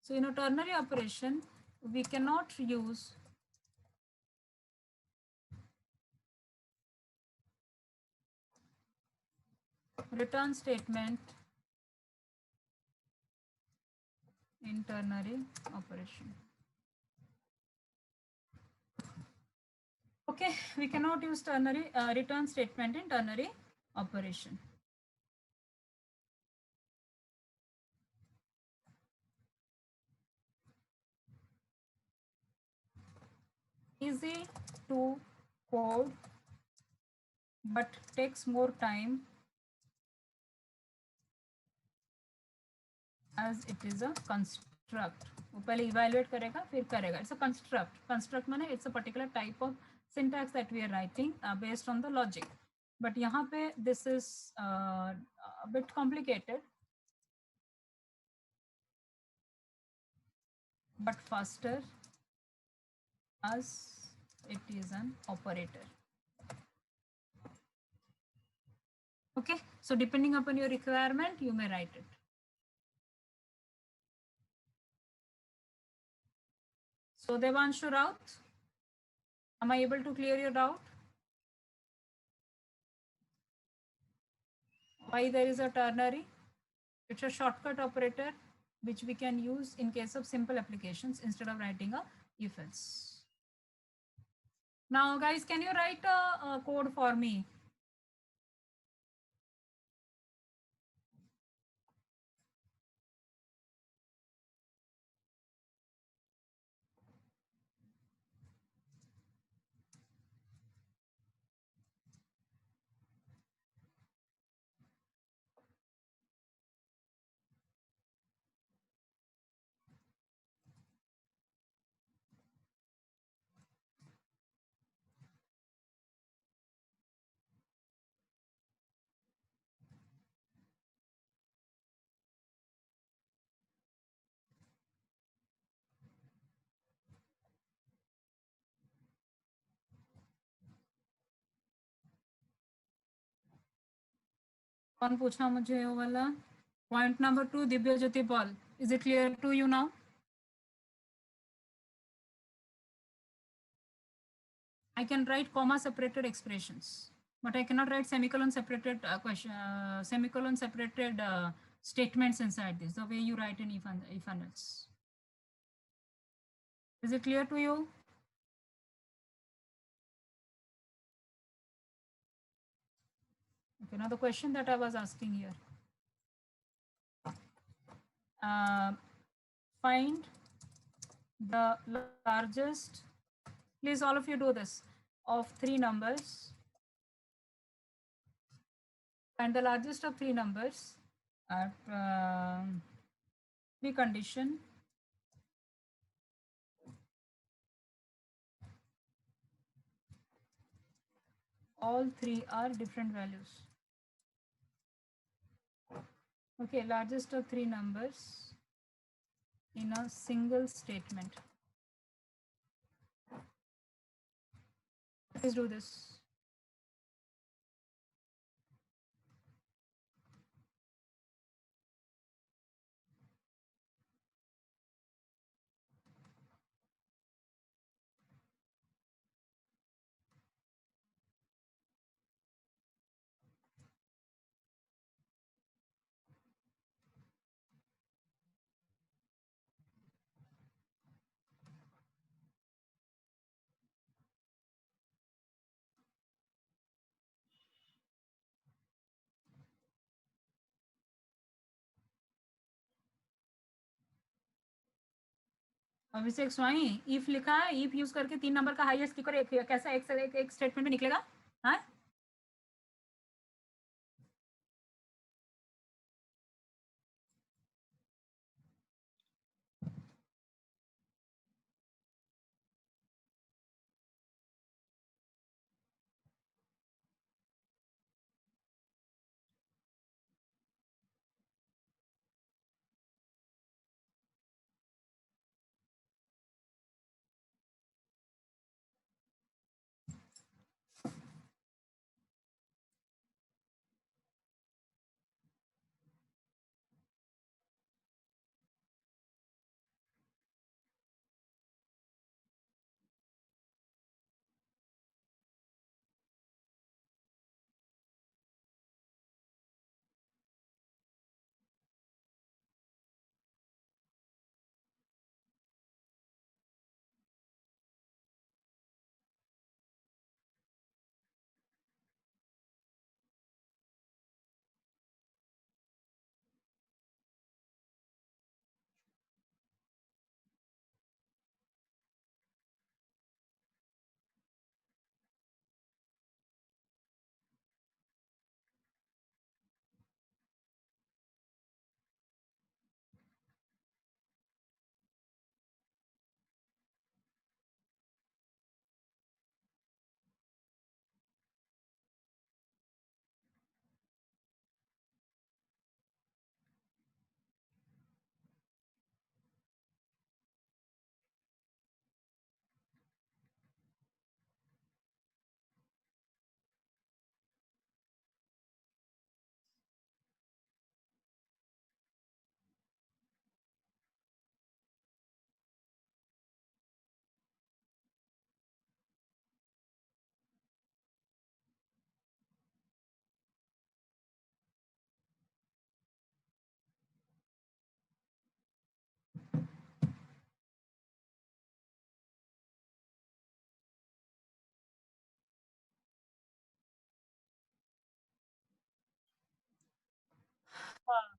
Speaker 1: So in a ternary operation, we cannot use return statement in ternary operation. Okay, we cannot use ternary return statement in ternary operation. Easy to code, but takes more time as it is a construct. वो पहले evaluate करेगा फिर करेगा. It's a construct. Construct माने it's a particular type of syntax that we are writing based on the logic. But यहाँ पे this is a bit complicated, but faster as it is an operator. Okay, so depending upon your requirement, you may write it. So Devanshu Raut, am I able to clear your doubt? Why there is a ternary? It's a shortcut operator which we can use in case of simple applications instead of writing a if else. Now guys, can you write a code for me? कौन पूछा मुझे वो वाला? Point number 2, Dibyajyoti Paul. Is it clear to you now? I can write comma separated expressions, but I cannot write semicolon separated semicolon separated statements inside this, the way you write in if and else. Is it clear to you? Okay, now the question that I was asking here. Find the largest, please all of you do this, of 3 numbers. Find the largest of 3 numbers at precondition all 3 are different values. Okay, largest of 3 numbers in a single statement. Please do this. Abhishek Swain, if लिखा है, if use करके 3 number का highest की करो, कैसा एक statement में निकलेगा? हाँ,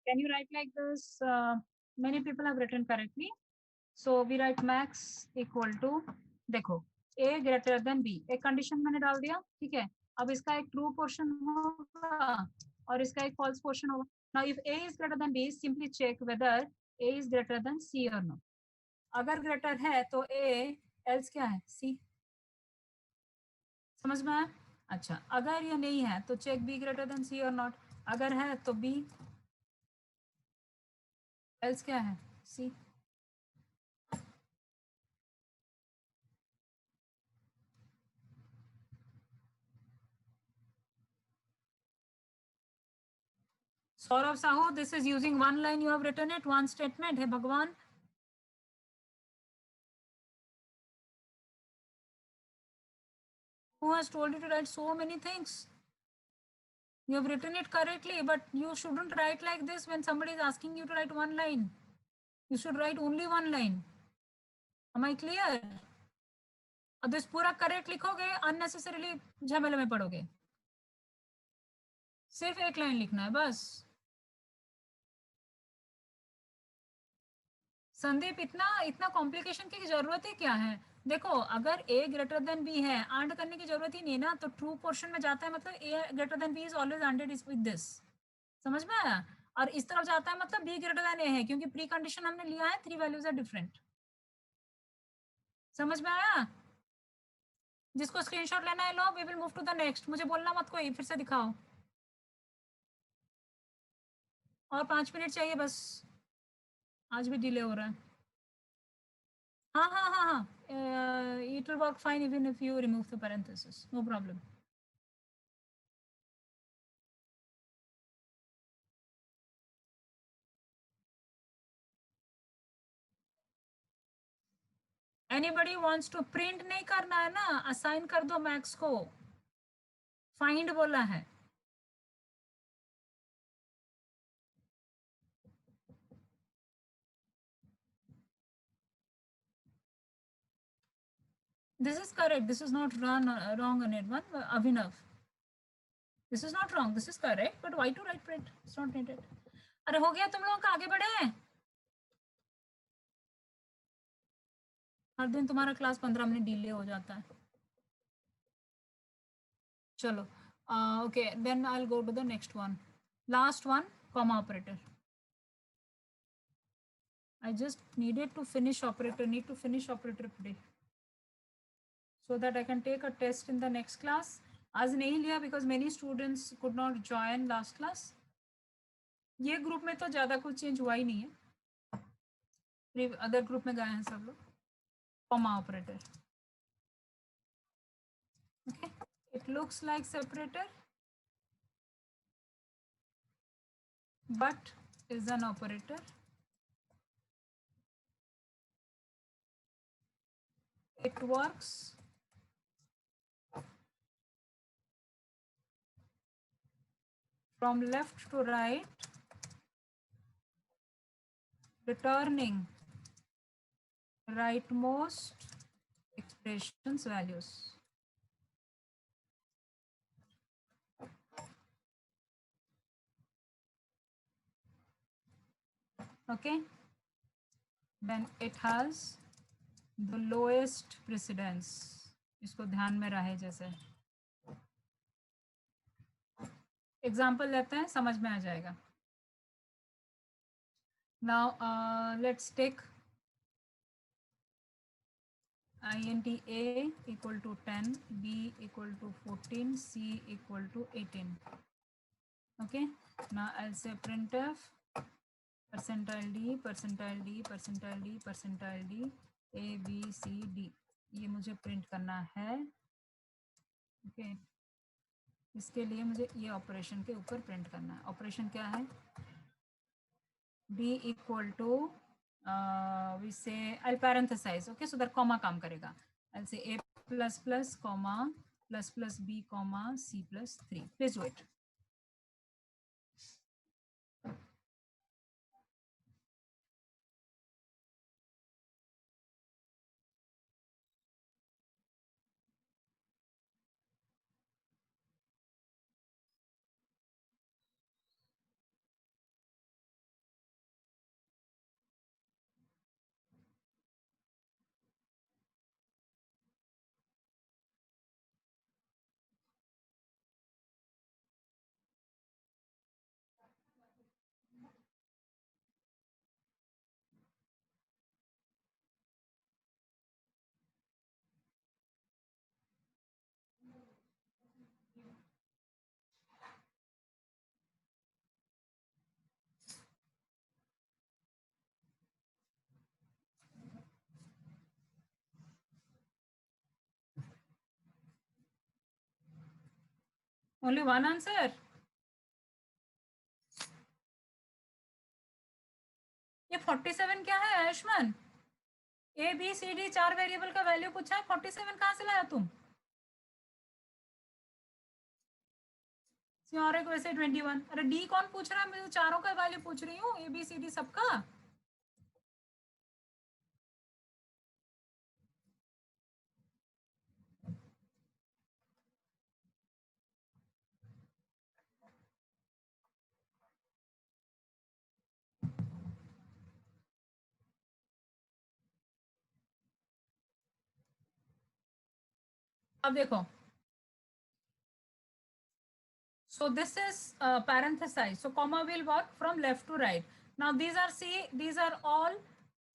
Speaker 1: can you write like this? Many people have written correctly. So we write max equal to, देखो a greater than b, एक कंडीशन मैंने डाल दिया, ठीक है। अब इसका एक ट्रू पोर्शन होगा और इसका एक फॉल्स पोर्शन होगा। Now if a is greater than b, simply check whether a is greater than c or not. अगर ग्रेटर है तो a, else क्या है c। समझ में आया? अच्छा, अगर ये नहीं है तो check b greater than c और नॉट, अगर है तो b, else क्या है c। Saurabh Sahu, this is using one line, you have written it, one statement है भगवान। Who has told you to write so many things? You have written it correctly, but you shouldn't write like this when somebody is asking you to write one line. You should write only one line. Am I clear? अब इस पूरा correct लिखोगे, unnecessarily झमेले में पड़ोगे। सिर्फ एक line लिखना है बस। संदीप, इतना कॉम्प्लिकेशन की जरूरत ही क्या है? देखो, अगर a ग्रेटर देन b है, आंड करने की जरूरत ही नहीं ना, तो ट्रू पोर्शन में जाता है मतलब a greater than b is always anded with this. समझ में आया? और इस तरफ जाता है मतलब b ग्रेटर देन a है, क्योंकि प्री कंडीशन हमने लिया है, 3 वैल्यूज आर डिफरेंट। समझ में आया? जिसको स्क्रीनशॉट लेना है लो, we will move to the next. मुझे बोलना मत कोई, फिर से दिखाओ। और 5 मिनट चाहिए बस, आज भी डिले हो रहा है। हाँ हाँ हाँ हाँ, it will work fine even if you remove the parenthesis, no problem. Anybody wants to print नहीं करना है ना, असाइन कर दो मैक्स को, फाइंड बोला है। This is correct. This is not wrong on it, one Abhinav. This is not wrong. This is correct. But why to write print? It's not needed. अरे हो गया तुम लोगों का, आगे बढ़े। हर दिन तुम्हारा क्लास 15 मिनट डिले हो जाता है. चलो, okay, then I'll go to the next one. Last one, comma operator. I just need to finish operator today, so that I can take a test in the next class. आज नहीं लिया because many students could not join last class. ये group में तो ज़्यादा कुछ change हुआ ही नहीं है, अदर ग्रुप में गए हैं सब लोग. Comma operator. Okay, it looks like separator but is an operator. It works from left to right, returning rightmost expressions values. Okay, then it has the lowest precedence. इसको ध्यान में रहे. जैसे एग्जाम्पल लेते हैं, समझ में आ जाएगा. Now let's take int a equal to 10, b equal to 14, c equal to 18. Okay, now I'll say printf percentile d percentile d percentile d percentile d a b c d. ये मुझे print करना है. Okay, इसके लिए मुझे ये operation के ऊपर प्रिंट करना है. ऑपरेशन क्या है? d equal to we say I parenthesize. Okay, so that comma काम करेगा. I say a plus plus comma plus plus b comma c plus 3. Please do it. Only one answer. ये 47 क्या है Ayushman? A b c d 4 variable का value पूछा है. 47 कहाँ से लाया तुम? और एक वैसे 21. अरे डी कौन पूछ रहा है? मैं तो चारों का वैल्यू पूछ रही हूँ, ए बी सी डी सबका. अब देखो, so this is parenthesized, so comma will work from left to right. Now these are all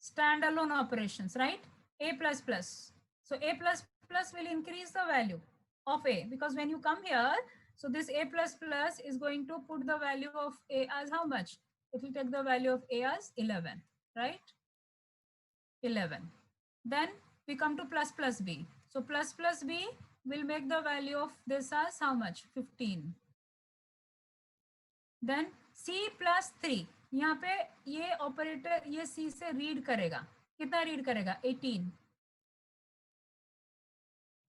Speaker 1: standalone operations, right? A plus plus, so a plus plus will increase the value of a, because when you come here, so this a plus plus is going to put the value of a as how much? It will take the value of a as 11, right? 11. Then we come to plus plus b, so plus plus b will make the value of this as how much? 15. Then c plus 3, यहाँ पे ये operator ये c से read करेगा. कितना read करेगा? 18.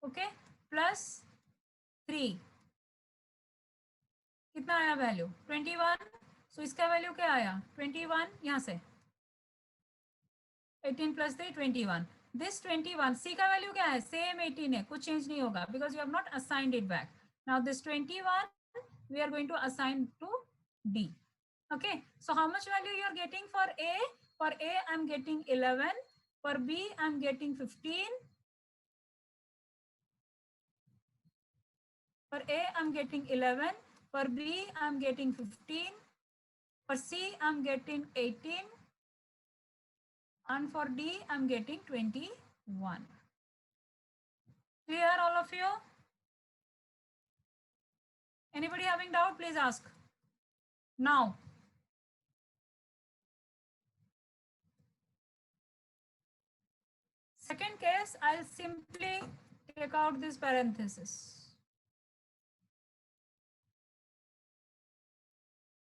Speaker 1: Okay, plus 3 कितना आया वैल्यू? 21. सो इसका वैल्यू क्या आया? 21. यहाँ से 18 प्लस 3 21. दिस 21 c का वैल्यू क्या है? सेम 18 है, कुछ चेंज नहीं होगा, because you have not assigned it back. Now this 21 we are going to assign to d. Okay, so how much value you are getting for a? For a I'm getting 11, For B, I'm getting 15. For A, I'm getting 11. For B, I'm getting 15. For C, I'm getting 18. And for D, I'm getting 21. Clear, all of you? Anybody having doubt, please ask. Now, second case, I'll simply take out this parenthesis.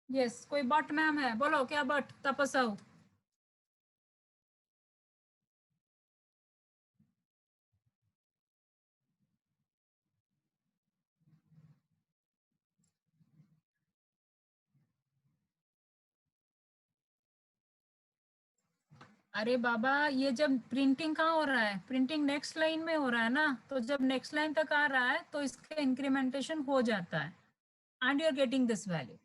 Speaker 1: Yes, कोई but ma'am है, बोलो क्या but तपस्या. अरे बाबा, ये जब printing कहाँ हो रहा है, प्रिंटिंग नेक्स्ट लाइन में हो रहा है ना, तो जब नेक्स्ट लाइन तक आ रहा है तो इसका इंक्रीमेंटेशन हो जाता है and you are getting this value.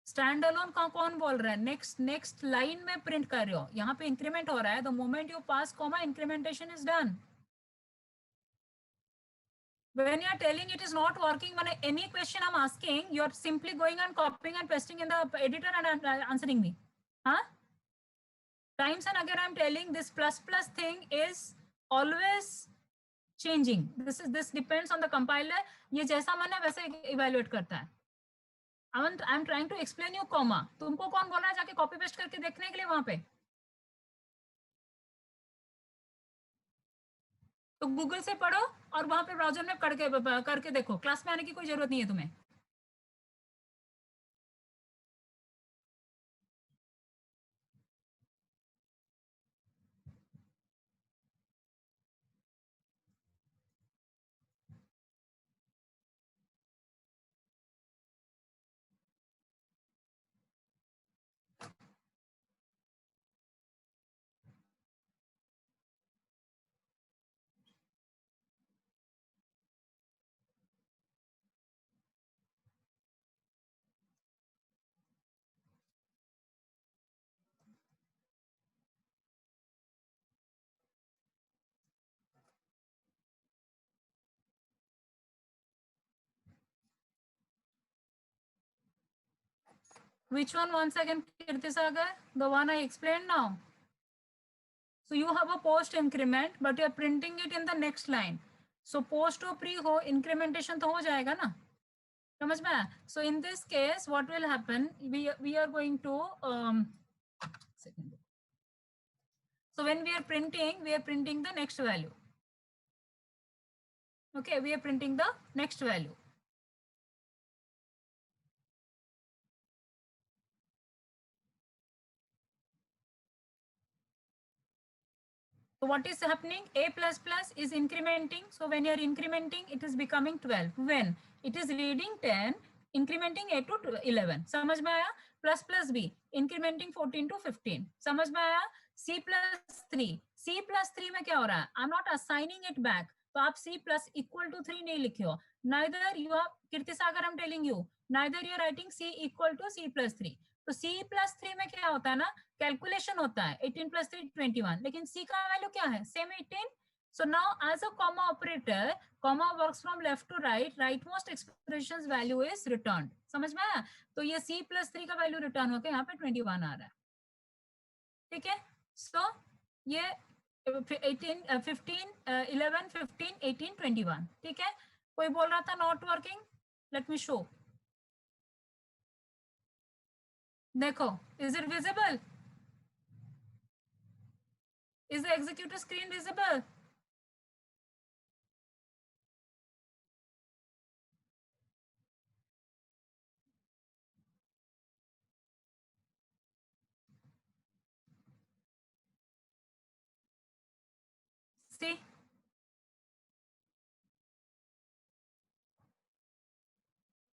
Speaker 1: Stand alone का कौन बोल रहा है, नेक्स्ट लाइन में प्रिंट कर रहे हो, यहाँ पे इंक्रीमेंट हो रहा है, the moment you pass comma incrementation is done. When you are telling it is not working, when any question I'm asking, you are simply going and copying and pasting in the editor and answering me. Huh? Times and again I'm telling this plus thing is always changing. This depends on the compiler. ये जैसा मन है वैसे evaluate करता है. I'm trying to explain you comma. तुमको कौन बोल रहा है जाके copy paste करके देखने के लिए वहां पे? तो गूगल से पढ़ो और वहां पे ब्राउजर में करके देखो. क्लास में आने की कोई जरूरत नहीं है तुम्हें. Which one once again, Kirtisagar? The one I explained now. So you have a post increment, but you are printing it in the next line. So post to pre ho incrementation to ho jayega na. समझ में आया? So in this case, what will happen? We are going to so when we are printing the next value. Okay, we are printing the next value. So what is happening? A plus plus is incrementing. So when you are incrementing, it is becoming 12. When it is reading 10, incrementing A to 11. समझ में आया? Plus plus B, incrementing 14 to 15. समझ में आया? C plus 3. C plus 3 में क्या हो रहा है? I'm not assigning it back. तो आप C plus equal to 3 नहीं लिखे हो. Neither you are, Kirtisagar, I'm telling you, neither you are writing C equal to C plus 3. तो C plus 3 में क्या होता है ना, कैलकुलेशन होता है 18 plus 3 21, लेकिन C का वैल्यू क्या है, same 18. So now as a comma operator, comma works from left to right, rightmost expression's value is returned. समझ में आया? तो ये C plus 3 का वैल्यू रिटर्न होकर यहाँ पे 21 आ रहा है. ठीक है? So ये 18 15 11 15 18 21. ठीक है? कोई बोल रहा था not working, let me show. देखो, is it visible? Is the executor screen visible? See?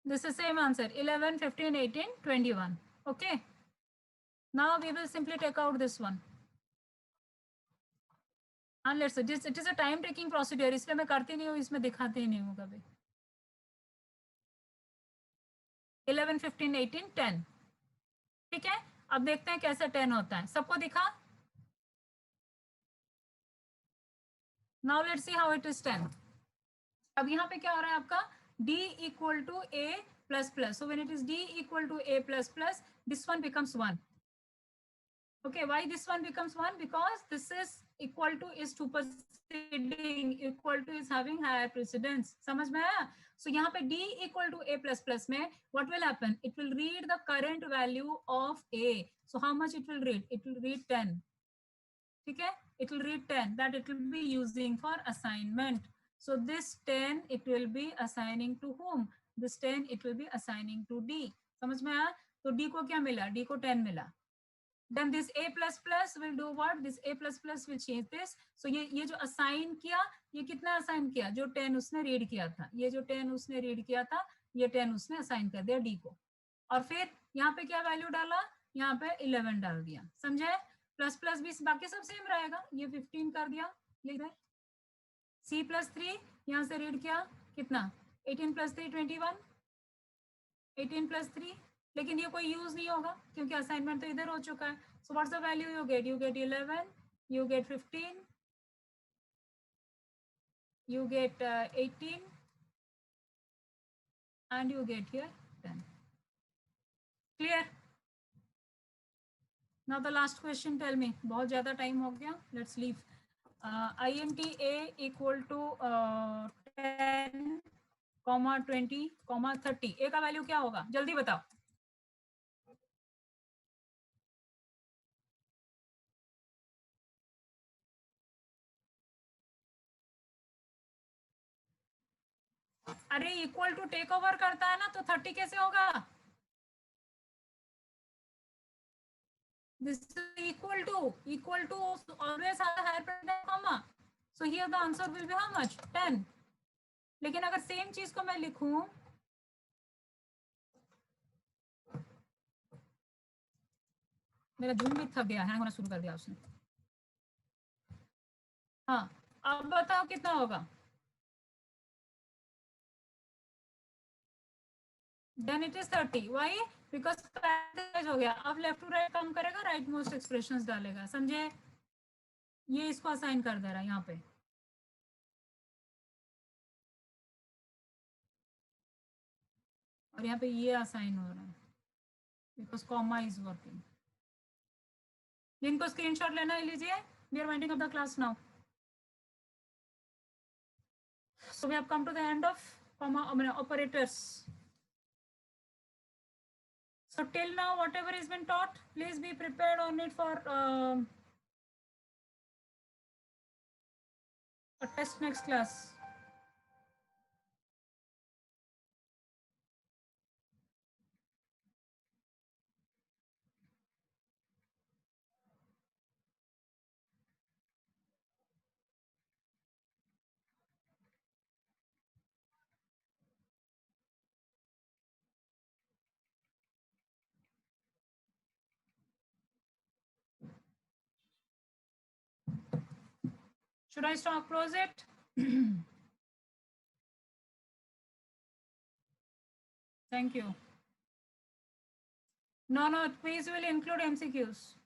Speaker 1: This is same answer, 11, 15, 18, 21. Okay. Now we will simply take out this one. And let's say it is a time taking procedure, इसलिए मैं करती नहीं हूँ, इसमें दिखाते ही नहीं हूँ कभी. 11, 15, 18, 10. ठीक है? अब देखते हैं कैसे 10 होता है, सबको दिखा? Now let's see how it is 10. अब यहाँ पे क्या हो रहा है आपका, d equal to a plus plus. So when it is d equal to a plus plus, this one becomes 1. Okay, why this one becomes 1? Because this is equal to is superseding, equal to is having higher precedence. समझ में आया? So यहाँ पे d equal to a plus plus में what will happen? It will read the current value of a. So how much it will read? It will read 10. ठीक है? It will read 10 that it will be using for assignment. So this 10 it will be assigning to whom? This 10 it will be assigning to D. समझ में आया? तो D को क्या मिला? D को 10 मिला. Then this a plus plus will do what? This a plus plus will change this. So ये जो assign किया, ये कितना assign किया? जो 10 उसने read किया था. ये जो 10 उसने read किया था, ये 10 उसने assign कर दिया D को. और फिर यहाँ पे क्या value डाला? यहाँ पे 11 डाल दिया. समझे? प्लस प्लस भी बाकी सब सेम रहेगा. ये 15 कर दिया ये इधर. C plus 3 यहाँ से रीड किया कितना? 18 plus 3 21. 18 plus 3. लेकिन ये कोई यूज नहीं होगा क्योंकि असाइनमेंट तो इधर हो चुका है. So what's the value you get? You get 11, you get 15, you get 18 and you get here 10. Clear? Now the last question, tell me. बहुत ज़्यादा टाइम हो गया. Let's leave. INT A equal to 10, 20, 30. A का value क्या होगा? जल्दी बताओ. अरे इक्वल टू टेक ओवर करता है ना, तो 30 कैसे होगा? This is equal to always have a higher parenthesis comma. So here the answer will be how much? 10. लेकिन अगर सेम चीज को मैं लिखूं, मेरा जूम भी थक गया, हैंग होना शुरू कर दिया उसने. हाँ, अब बताओ कितना होगा? Then it is 30. Why? Because parenthesis हो गया. अब लेफ्ट टू राइट काम करेगा, राइट मोस्ट एक्सप्रेशंस डालेगा. समझे? ये इसको असाइन कर दे रहा है यहाँ पे. और यहाँ पे ये असाइन हो रहा है बिकॉज कॉमा इज वर्किंग. जिनको स्क्रीनशॉट लेना है लीजिए. We are winding up the class now. So we have come to the end of comma operators. So till now, whatever has been taught, please be prepared on it for a test next class. Should I stop, close it? Thank you. No, quiz will include MCQs.